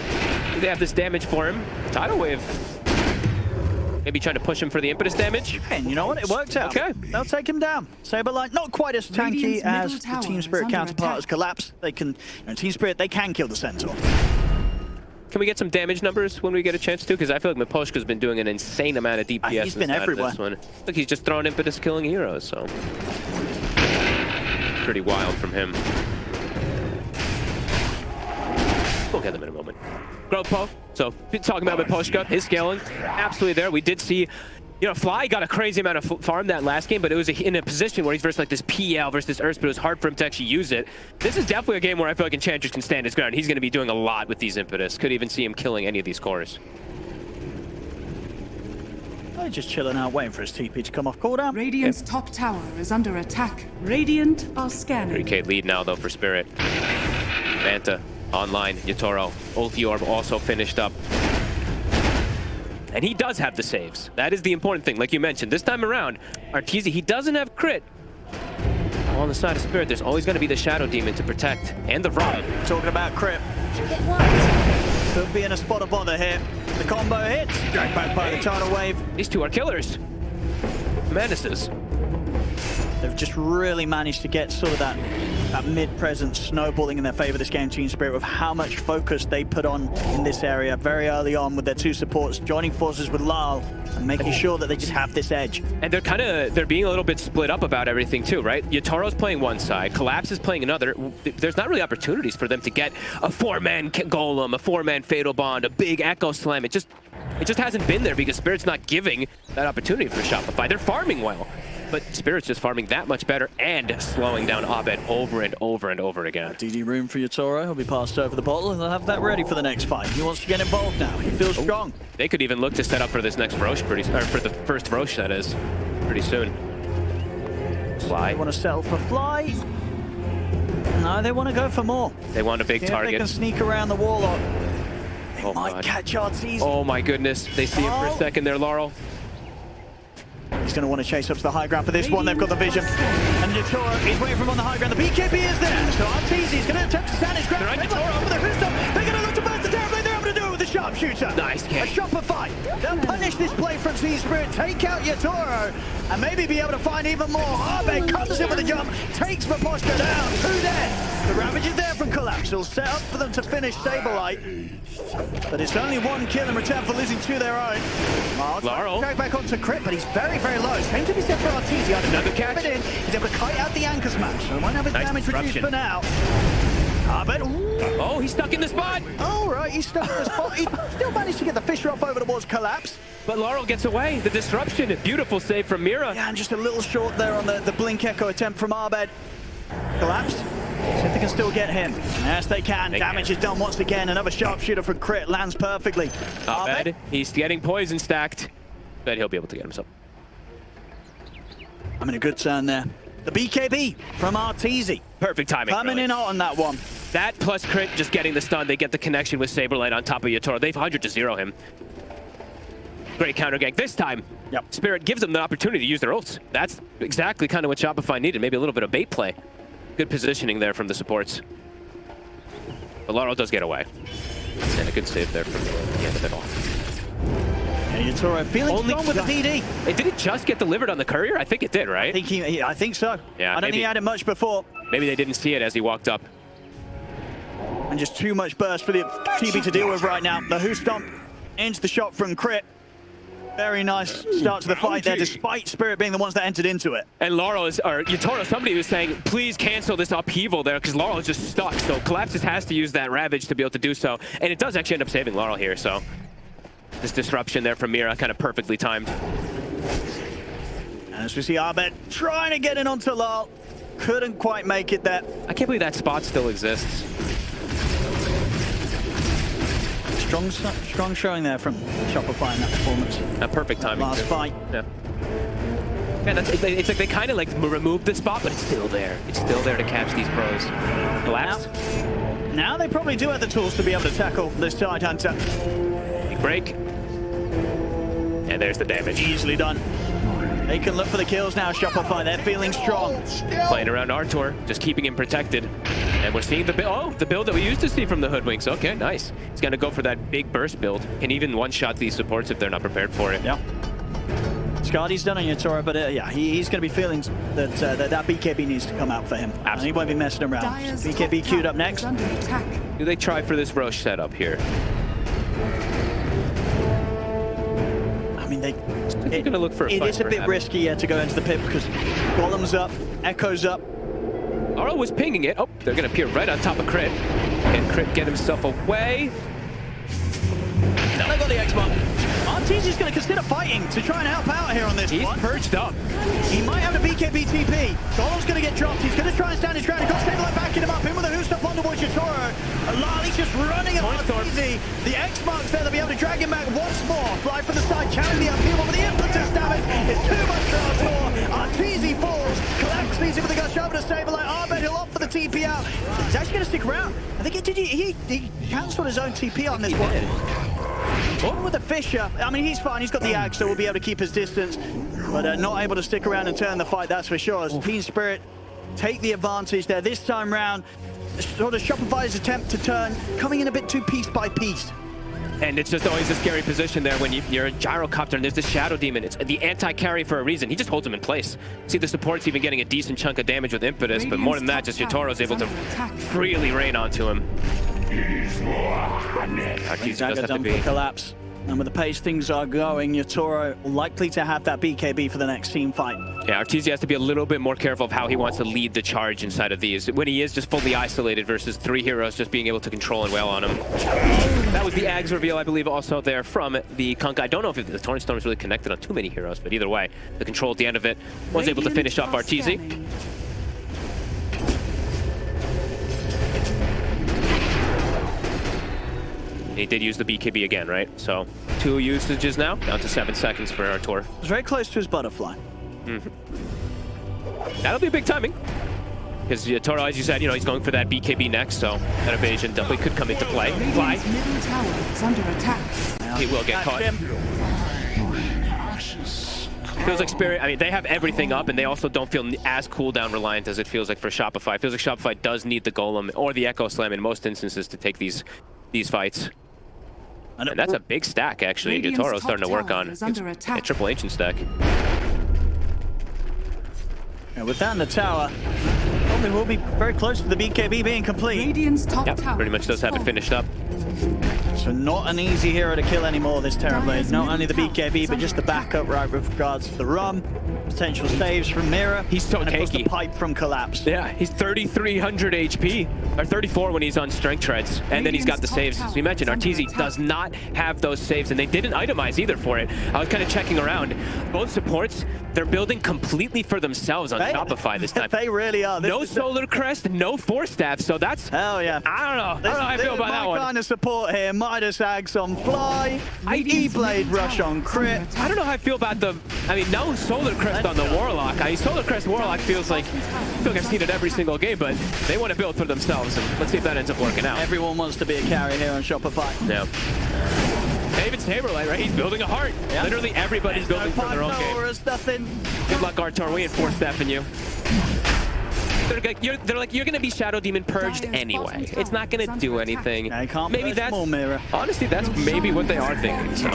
they have this damage for him. Tidal Wave. Maybe trying to push him for the impetus damage. And you know what? It worked out. Okay. They'll take him down. Saberlight, not quite as tanky Radiant's as middle the tower Team is Spirit under counterpart attack. has collapsed. They can, Team Spirit, they can kill the Centaur. Can we get some damage numbers when we get a chance to? Because I feel like Miposhka's been doing an insane amount of DPS. He's been inside of everywhere. This one. Look, he's just throwing impetus, killing heroes. So pretty wild from him. We'll get them in a moment. Growth Po. So talking about Miposhka, his scaling, absolutely there. We did see, Fly got a crazy amount of farm that last game, but it was in a position where he's versus like this PL versus this Earth, but it was hard for him to actually use it. This is definitely a game where I feel like Enchantress can stand his ground. He's going to be doing a lot with these impetus. Could even see him killing any of these cores. They're just chilling out, waiting for his TP to come off cooldown. Radiant's top tower is under attack. Radiant are scanning. 3k lead now, though, for Spirit. Manta online. Yatoro. Ulti Orb also finished up. And he does have the saves. That is the important thing. Like you mentioned, this time around, Arteezy, he doesn't have crit. On the side of Spirit, there's always going to be the Shadow Demon to protect. And the Rod. Talking about crit. Could be in a spot of bother here. The combo hits. Dragged back by the tidal wave. These two are killers. Menaces. They've just really managed to get sort of that mid-presence snowballing in their favor this game, Team Spirit, with how much focus they put on in this area very early on with their two supports, joining forces with Lal and making sure that they just have this edge. And they're being a little bit split up about everything too, right? Yatoro's playing one side, Collapse is playing another. There's not really opportunities for them to get a 4-man Golem, a 4-man Fatal Bond, a big Echo Slam. It just hasn't been there because Spirit's not giving that opportunity for Shopify. They're farming well. But Spirit's just farming that much better and slowing down Abed over and over and over again. DD room for Yatoro. He'll be passed over the bottle and they'll have that ready for the next fight. He wants to get involved now. He feels strong. They could even look to set up for this next Roche for the first Roche, that is, pretty soon. Fly. They want to settle for Fly. No, they want to go for more. They want a big target. They can sneak around the Warlock. They might God. catch Arteezy. Oh my goodness. They see him for a second there, Laurel. He's going to want to chase up to the high ground for this one. They've got the vision. And Yatoro is waiting for him on the high ground. The BKB is there. So Arteezy is going to attempt to stand his ground. They're on Yatoro. They're going to look to burst the Terrorblade. They're able to do it with the sharpshooter. Nice A catch. Shopify. They'll punish this play from Team Spirit. Take out Yatoro. And maybe be able to find even more. Abed comes in with a jump. Takes Miposhka down. 2 dead. The Ravage is there from Collapse. He'll set up for them to finish Saberlight. But it's only 1 kill in return for losing 2 their own. Laurel. Drag back onto Crit, but he's very, very low. Same to be said for Arteezy. Another catch. He's able to kite out the anchor smash. So he won't have his Nice damage reduced disruption. for now. Abed. Oh, he's stuck in the spot. All right, he's stuck in the spot. He still managed to get the fish off over towards Collapse. But Laurel gets away. The disruption. A beautiful save from Mira. Yeah, and just a little short there on the Blink Echo attempt from Abed. Collapse. See if they can still get him. Yes, they can. Damage is done once again. Another sharpshooter for Crit. Lands perfectly. Abed. He's getting poison stacked. But he'll be able to get himself. I'm in a good turn there. The BKB from Arteezy. Perfect timing. Coming really. in hot on that one. That plus Crit, just getting the stun. They get the connection with Saberlight on top of Yatoro. They've 100-0 him. Great counter gank. This time, Spirit gives them the opportunity to use their ults. That's exactly kind of what Shopify needed. Maybe a little bit of bait play. Good positioning there from the supports. But Laurel does get away. And a good save there from the end of it all. And Yatoro feeling strong with the DD. Did it just get delivered on the courier? I think it did, right? I think so. Yeah, I don't think he had it much before. Maybe they didn't see it as he walked up. And just too much burst for the TB to deal with right now. The Who Stomp into the shot from Crit. Very nice start to the fight there, despite Spirit being the ones that entered into it. And Laurel is, or Yatoro, somebody was saying, please cancel this upheaval there, because Laurel is just stuck. So Collapse has to use that Ravage to be able to do so. And it does actually end up saving Laurel here, so. This disruption there from Mira, kind of perfectly timed. And as we see Abed trying to get in onto Lal. Couldn't quite make it there. I can't believe that spot still exists. Strong showing there from Shopify in that performance. A perfect timing. Last fight. Yeah. Yeah, it's like they kind of like removed the spot, but it's still there. It's still there to catch these pros. Collapse. Now they probably do have the tools to be able to tackle this Tide Hunter. Big break. And there's the damage. Easily done. They can look for the kills now, Shopify. They're feeling strong. Playing around Artur, just keeping him protected. And we're seeing the build. Oh, the build that we used to see from the Hoodwinks. Okay, nice. He's going to go for that big burst build. Can even one-shot these supports if they're not prepared for it. Yeah. Scardy's done on Yatoro, but yeah, he's going to be feeling that that BKB needs to come out for him. And he won't be messing around. Dire's BKB top queued tower up next. is under attack. Do they try for this Roche setup here? I mean, They're going to look for a it fight is a for bit Abbott. risky to go into the pit because Golem's up, Echo's up. Aro was pinging it. Oh, they're going to appear right on top of Crit. Can Crit get himself away? Now they got the X-Bomb. Arteezy's going to consider fighting to try and help out here on this He's one. purged up. He might have the BKB TP. Golem's going to get dropped. He's going to try and stand his ground. He's got Stable backing him up. In with a Hoost up on towards Yatoro. Lali's just running at Arteezy. The X-Mark's there. They'll be able to drag him back once more. Fly from the side, carry the upfield, but with the impetus damage, it's too much for Artur. Arteezy falls. Collapse leads him with the gush over to Stable. Arbed, he'll opt for the TP out. He's actually going to stick around. I think he cancelled his own TP on this one. One with the Fisher. I mean, he's fine. He's got the Ag, so we'll be able to keep his distance. But not able to stick around and turn the fight, that's for sure. As Team Spirit take the advantage there. This time round, sort of Shopify's attempt to turn, coming in a bit too piece by piece. And it's just always a scary position there when you're a gyrocopter and there's this Shadow Demon. It's the anti-carry for a reason. He just holds him in place. See, the support's even getting a decent chunk of damage with Impetus, but more than that, just Yatoro's able to freely rain onto him. Arteezy does have to be... collapse. And with the pace things are going, Yatoro likely to have that BKB for the next team fight. Yeah, Arteezy has to be a little bit more careful of how he wants to lead the charge inside of these. When he is just fully isolated versus 3 heroes just being able to control and wail on him. That was the Ags reveal, I believe, also there from the Kunkka. I don't know if the Torrent Storm is really connected on too many heroes, but either way, the control at the end of it was able to finish off Arteezy. He did use the BKB again, right? So 2 usages now, down to 7 seconds for Artur. He's very close to his butterfly. That'll be big timing. Because Yatoro, as you said, he's going for that BKB next, so that evasion definitely could come into play. Fly. Middle tower is under attack. He will get caught. Feels like Spirit, I mean, they have everything up, and they also don't feel as cooldown reliant as it feels like for Shopify. It feels like Shopify does need the Golem or the Echo Slam in most instances to take these fights. And that's a big stack, actually. Yatoro's starting to work on a triple ancient stack. And with that in the tower, probably will be very close to the BKB being complete. Radiant's top tower Pretty much does have it finished up. So not an easy hero to kill anymore, this Terrorblade. Not only the BKB, but just the backup right with regards to the Rum. Potential saves from Mira. He's so and of course tanky. the pipe from Collapse. Yeah, he's 3,300 HP, or 34 when he's on strength treads, and then he's got the saves. As we mentioned, Arteezy does not have those saves, and they didn't itemize either for it. I was kind of checking around. Both supports, they're building completely for themselves on Shopify this time. They really are. No Solar Crest, no Force Staff, so that's... Hell yeah. I don't know how I feel about that one. My kind of support here. Midas Ags on Fly. E-Blade Rush on Crit. I don't know how I feel about the... I mean, no Solar Crest on the Warlock. Solar Crest Warlock feels like I've seen it every single game, but they want to build for themselves, and let's see if that ends up working out. Everyone wants to be a carry here on Shopify. Yeah. David Saberlight, right? He's building a heart. Yeah. Literally everybody's building for their own game. Nothing. Good luck, Artur. We enforce that in you. They're like, you're gonna be Shadow Demon purged anyway. It's not gonna do anything. Maybe that's honestly, that's maybe what they are thinking. So,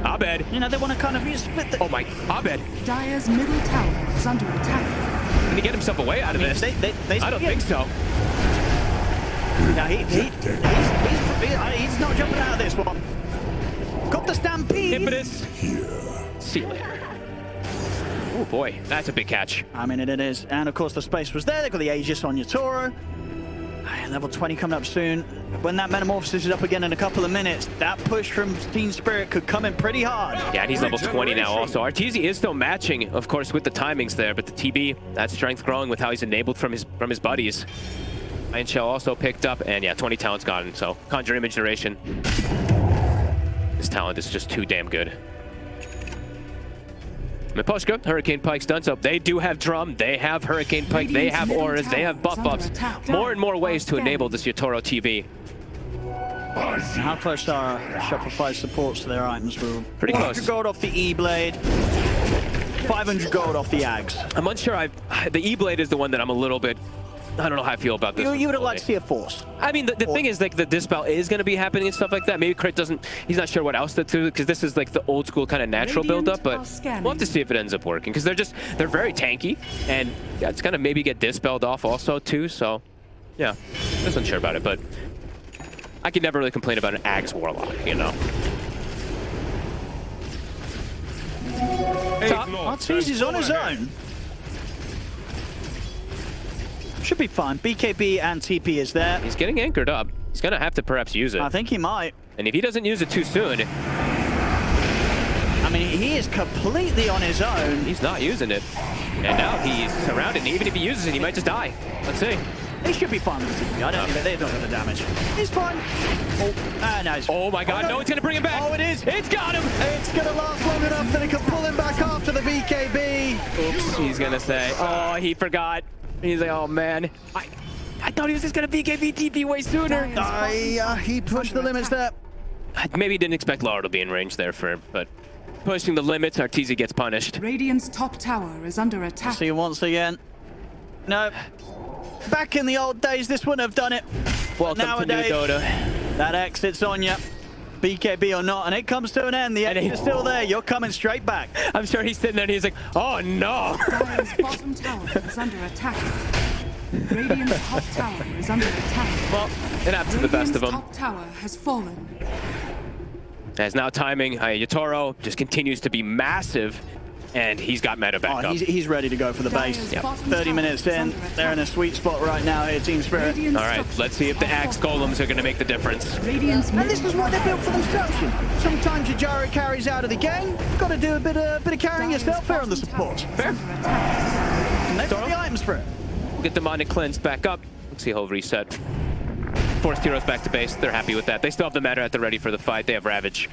Abed. They want to kind of split the... Oh my, Abed. Dire's middle tower is under attack. Can he get himself away out of this? I don't think so. No, he's not jumping out of this one. Got the stampede. Impetus. See you later. Oh boy, that's a big catch. I mean, it is. And of course, the space was there. They've got the Aegis on Yatoro. Level 20 coming up soon. When that Metamorphosis is up again in a couple of minutes, that push from Team Spirit could come in pretty hard. Yeah, and he's level 20 now also. Arteezy is still matching, of course, with the timings there, but the TB, that strength growing with how he's enabled from his buddies. Iron Shell also picked up, and yeah, 20 talent's gone, so Conjure Image duration. This talent is just too damn good. Miposhka, Hurricane Pike's done so. They do have Drum, they have Hurricane Pike, they have Auras, they have buff ups. More and more ways to enable this Yatoro TV. How close are Shopify supports to their items? We're pretty close. 100 gold off the E-Blade, 500 gold off the Ags. I'm unsure. The E-Blade is the one that I'm a little bit I don't know how I feel about this. You would have liked to see a force. I mean, the thing is, like, the dispel is going to be happening and stuff like that. Maybe Crit doesn't, he's not sure what else to do, because this is like the old school kind of natural build-up, but we'll have to see if it ends up working, because they're very tanky, and yeah, it's going to maybe get dispelled off also, too, so yeah, just unsure about it, but I can never really complain about an Axe Warlock, you know? Arteezy's on his own. Should be fine. BKB and TP is there. He's getting anchored up. He's going to have to perhaps use it. I think he might. And if he doesn't use it too soon... I mean, he is completely on his own. He's not using it. And now he's surrounded. And even if he uses it, he might just die. Let's see. He should be fine with the TP. I don't think they don't have the damage. He's fine. No, oh my god, no, it's going to bring him back. Oh, it is. It's got him. It's going to last long enough that it can pull him back after the BKB. Oops, he's going to say, oh, he forgot. He's like, oh man, I thought he was just gonna BKB TP way sooner. He pushed the limits there. Maybe he didn't expect Laura to be in range there but pushing the limits, Arteezy gets punished. Radiant's top tower is under attack. See once again. No. Back in the old days, this wouldn't have done it. Welcome nowadays, to new Dota. That exit's on you. BKB or not, and it comes to an end. The exit is still there. You're coming straight back. I'm sure he's sitting there and he's like, oh no. Dire's bottom tower is under attack. Radiant's top tower is under attack. Well, it happens to the best of them. Top tower has fallen. As now timing, Yatoro just continues to be massive. And he's got meta back up. He's ready to go for the base. Yep. 30 minutes in. They're in a sweet spot right now here, Team Spirit. All right, let's see if the Axe Golems are going to make the difference. And this is what they're built for themselves. Sometimes your gyro carries out of the game. Got to do a bit of carrying yourself there on the support. Fair. And they've got the items for it. Get Demonic Cleanse back up. Let's see, he'll reset. Forced heroes back to base. They're happy with that. They still have the meta at the ready for the fight. They have Ravage.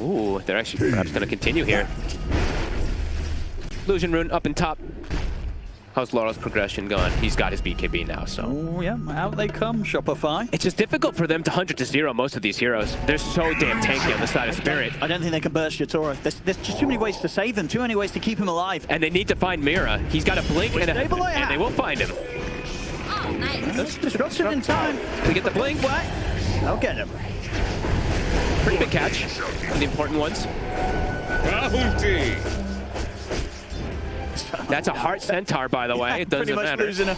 Ooh, they're actually perhaps going to continue here. Illusion Rune up in top. How's Laurel's progression going? He's got his BKB now, so... Oh, yeah. Out they come, Shopify. It's just difficult for them to 100 to 0 most of these heroes. They're so damn tanky on the side of Spirit. I don't think they can burst Yatoro. There's just too many ways to save him, too many ways to keep him alive. And they need to find Mira. He's got a blink and they will find him. Oh, nice. That's destruction in time. We get the blink. What? I'll get him. Pretty big catch. The important ones. That's a Heart Centaur, by the way. Yeah, it doesn't pretty much matter. Losing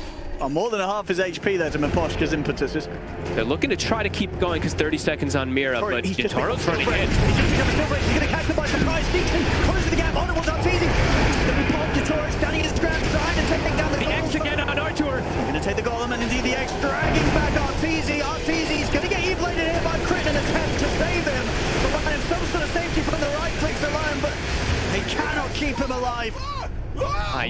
more than half his HP there to Miposhka's impetuses. They're looking to try to keep going because 30 seconds on Mira, but Yatoro's running in. He's just become a still race. He's going to catch them by surprise. Deacon closes the gap. Onwards Arteezy. The report Yatoro standing his ground, trying to take down the X again on Artur. Going to take the golem and indeed the X dragging back Arteezy. Arteezy's going to get E-bladed here by Crit in an attempt to save him. Providing some sort of safety from the right clicks alone, but they cannot keep him alive.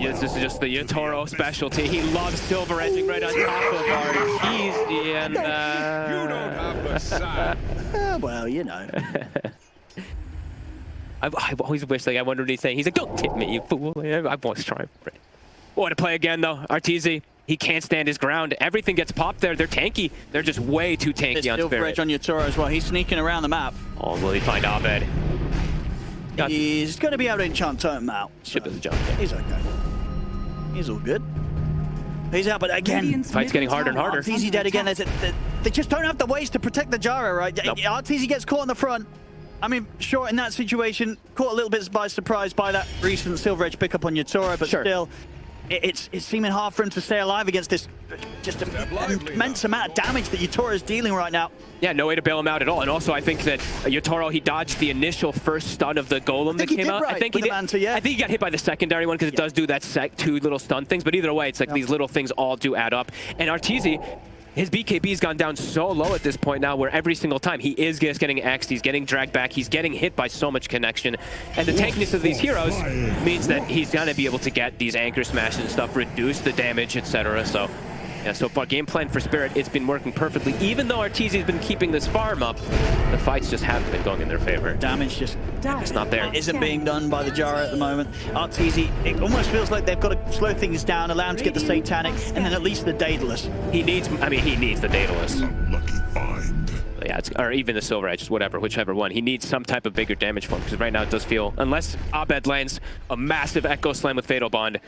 This is just the Yatoro specialty. He loves silver edging right on top of our easy and You don't have the side. Well, you know. I've always wished, like, I wonder what he's saying. He's like, don't tip me, you fool. I won't try. Oh, to play again, though. Arteezy, he can't stand his ground. Everything gets popped there. They're tanky. They're just way too tanky on Spirit. Silver edge on Yatoro as well. He's sneaking around the map. Oh, will he find Abed? He's going to be able to enchant Totem out. Should be the jump. He's okay. He's all good. He's out, but again... Fight's getting harder and harder. Arteezy dead again. They just don't have the ways to protect the gyro, right? Nope. Arteezy gets caught in the front. I mean, sure, in that situation, caught a little bit by surprise by that recent Silver Edge pickup on Yatoro, but still, it's seeming hard for him to stay alive against this just immense amount of damage that Yatoro is dealing right now. Yeah, no way to bail him out at all. And also, I think that Yatoro, he dodged the initial first stun of the golem that came out. Right, I think he did. I think he got hit by the secondary one because it does do that two little stun things. But either way, it's like these little things all do add up. And Arteezy, his BKB's gone down so low at this point now where every single time he is just getting X'd, he's getting dragged back, he's getting hit by so much connection. And the tankiness of these heroes means that he's going to be able to get these anchor smashes and stuff, reduce the damage, etc. So, yeah, so far, game plan for Spirit, it's been working perfectly. Even though Arteezy's been keeping this farm up, the fights just haven't been going in their favor. Damage just it's not there. Isn't being done by the Gyro at the moment. Arteezy, it almost feels like they've got to slow things down, allow him to get the Satanic, and then at least the Daedalus. He needs the Daedalus. Lucky find. Yeah, or even the Silver Edge, just whatever, whichever one. He needs some type of bigger damage for him, because right now it does feel, unless Abed lands a massive Echo Slam with Fatal Bond,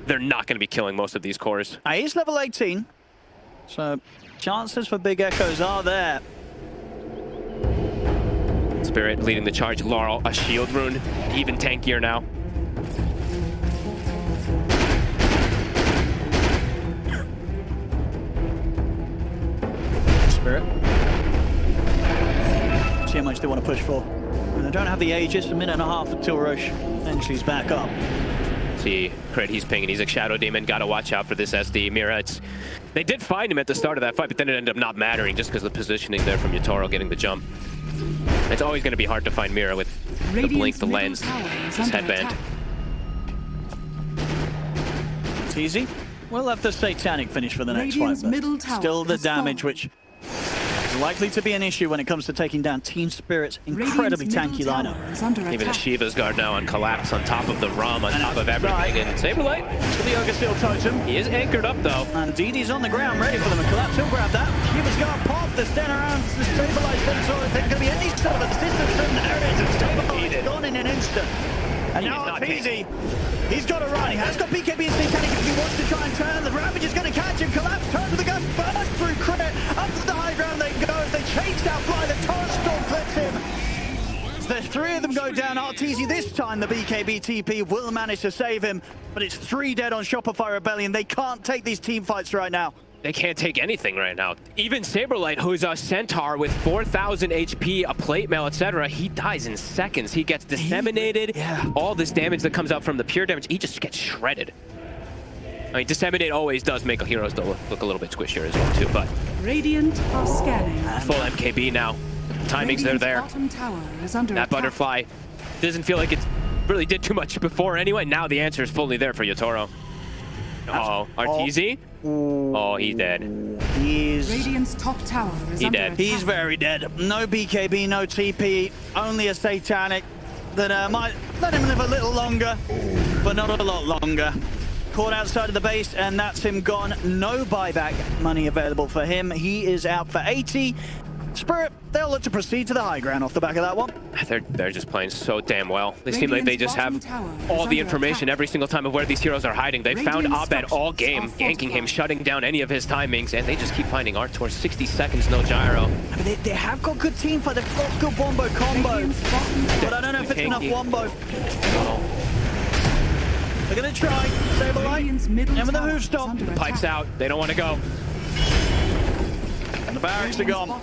they're not going to be killing most of these cores. He's level 18, so chances for big echoes are there. Spirit leading the charge. Laurel, a shield rune, even tankier now. Spirit. See how much they want to push for. And they don't have the Aegis, a minute and a half until Roche eventually back up. See, Crit, he's pinging. He's like Shadow Demon. Gotta watch out for this SD. Mira, they did find him at the start of that fight, but then it ended up not mattering just because of the positioning there from Yatoro getting the jump. It's always going to be hard to find Mira with the blink, the lens, his headband. It's easy. We'll have the Satanic finish for the next fight, but still the damage, which is likely to be an issue when it comes to taking down Team Spirit's incredibly tanky lineup. Even a Shiva's Guard now on Collapse on top of the Rum, on top of everything, and Saberlight. The Yoga Steel Totem. He is anchored up though. And DD's on the ground, ready for them. And Collapse, he'll grab that. Shiva's Guard pop, the stand around, the Stabilize thing, so if there's going to be any sort of assistance from there, it is. Stabilize gone in an instant. And now Arteezy, he's got to run. He has got BKB and Satanic if he wants to try and turn. The Ravage is going to catch him. Collapse, turns with the gun, burst through Crit. Up to the high ground they go. They chase that fly. The Torrent Storm clips him. The three of them go down. Arteezy this time, the BKB TP will manage to save him. But it's 3 dead on Shopify Rebellion. They can't take these team fights right now. They can't take anything right now. Even Saberlight, who's a Centaur with 4,000 HP, a plate mail, etc., he dies in seconds. He gets disseminated. All this damage that comes out from the pure damage, he just gets shredded. I mean, Disseminate always does make heroes look a little bit squishier as well, too, but... Radiant are scanning. Full MKB now. Timings, they're there. That Butterfly doesn't feel like it really did too much before anyway. Now the answer is fully there for Yatoro. Uh-oh, Arteezy? Oh, he's dead. Radiant's top tower is under dead. attack. He's very dead. No BKB, no TP, only a Satanic that might let him live a little longer, but not a lot longer. Caught outside of the base, and that's him gone. No buyback money available for him. He is out for 80. Spirit, they'll look to proceed to the high ground off the back of that one. They're just playing so damn well. They seem like they just have all the information every single time of where these heroes are hiding. They found Abed all game, ganking him, shutting down any of his timings, and they just keep finding Artor. 60 seconds, no gyro. I mean, they have got good team fight. They've got good wombo combos, but I don't know if it's enough wombo. They're gonna try. Saberlight, and with the move stop. Pipes out. They don't want to go. And the barracks are gone.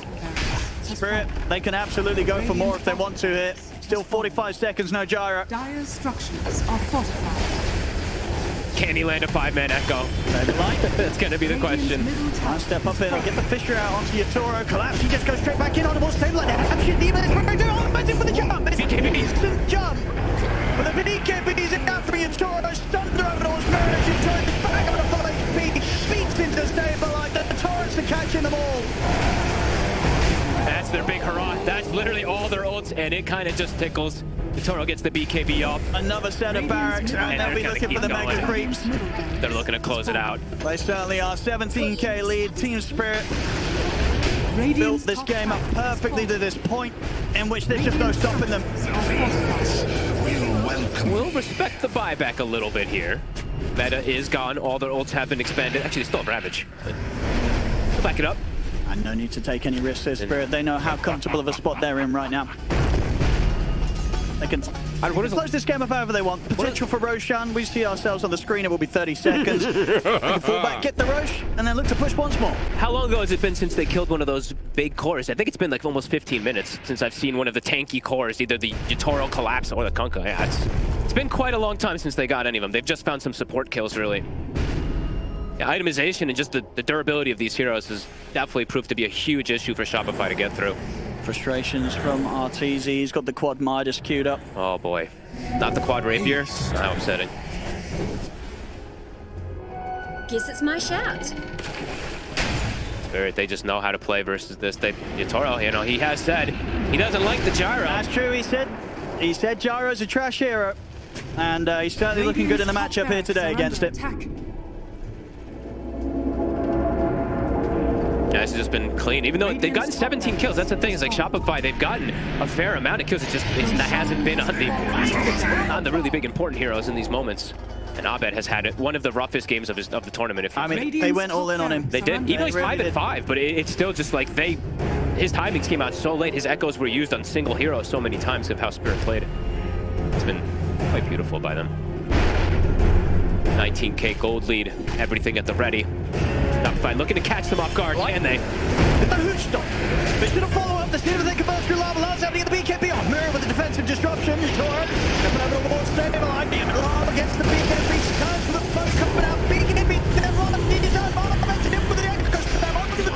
Spirit, they can absolutely go for more if they want to here. Still 45 seconds, no gyro. Dire's structures are fortified. Can he land a 5-man Echo? That's going to be the question. One step up in, get the Fisher out onto Yatoro. Collapse, he just goes straight back in on the ball. Stabilize, action, Demon is right there. Oh, for the jump. It's instant jump. But the BKB is out for Yatoro. Stunned over towards Spirit. She turns back on a full HP. Beats into Stabilize. The Torrents are catching them all. That's their big hurrah. That's literally all their ults, and it kind of just tickles. Toro gets the BKB off. Another set of barracks, and they'll be looking for the mega creeps. They're looking to close it out. They certainly are. 17k lead. Team Spirit built this game up perfectly to this point, in which there's just no stopping them. We'll respect the buyback a little bit here. Meta is gone. All their ults have been expended. Actually, they still have Ravage. We'll back it up. And no need to take any risks here, Spirit. They know how comfortable of a spot they're in right now. They can close this game up however they want. Potential for Roshan. We see ourselves on the screen. It will be 30 seconds. They can fall back, get the Rosh, and then look to push once more. How long ago has it been since they killed one of those big cores? I think it's been like almost 15 minutes since I've seen one of the tanky cores, either the Yatoro Collapse or the Kunkka. Yeah, it's been quite a long time since they got any of them. They've just found some support kills, really. Yeah, itemization and just the durability of these heroes has definitely proved to be a huge issue for Shopify to get through. Frustrations from Arteezy. He's got the quad Midas queued up. Oh boy. Not the quad Rapier? How upsetting. Guess it's my shout. Spirit, they just know how to play versus this. Yatoro, you know, he has said he doesn't like the gyro. That's true, he said gyro's a trash hero. And he's certainly looking good in the matchup here today against it. Has just been clean. Even though they've gotten 17 kills, that's the thing. It's like Shopify, they've gotten a fair amount of kills. It hasn't been on the really big important heroes in these moments. And Abed has had one of the roughest games of the tournament. I mean, they went all in on him. They did. Even though he's 5-5, but it's still just like his timings came out so late. His echoes were used on single heroes so many times of how Spirit played it. It's been quite beautiful by them. 19k gold lead, everything at the ready. Shopify looking to catch them off guard, can they? It's the hooch stop. They should have followed up the steam of the converse through lava. Last happening at the BKB on Mirror with the defensive disruption. Torrent coming over the wall, stabilized. Lava against the BKB. Turns for the first coming out. BKB. Then Lava needed to momentum in with the extra step onto the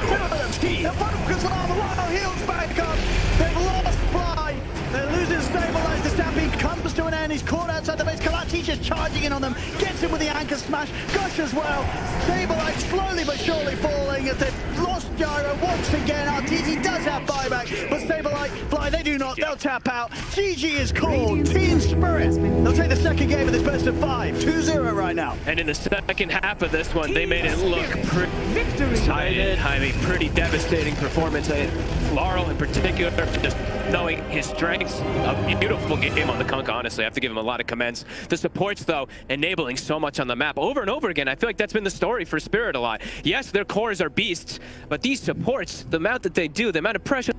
team. The focus Lava. Lava heals back up. They've lost Fly. They're losing stabilized. The stampede comes to an end. He's caught outside the base. Kalati's just charging in on them. Gets him with the anchor smash. Gush as well. Saberlight slowly but surely falling as they've lost Gyro once again. RTZ does have buyback, but Saberlight, Fly, they do not. They'll tap out. GG is called. Team Spirit. They'll take the second game of this best of 5. 2-0 right now. And in the second half of this one, they made it look pretty excited. I mean, pretty devastating performance. Laurel in particular, just knowing his strengths. A beautiful game on the Kunkka, honestly. I have to give him a lot of commends. The supports, though, enabling so much on the map over and over again. I feel like that's been the story for Spirit a lot. Yes, their cores are beasts, but these supports, the amount that they do, the amount of pressure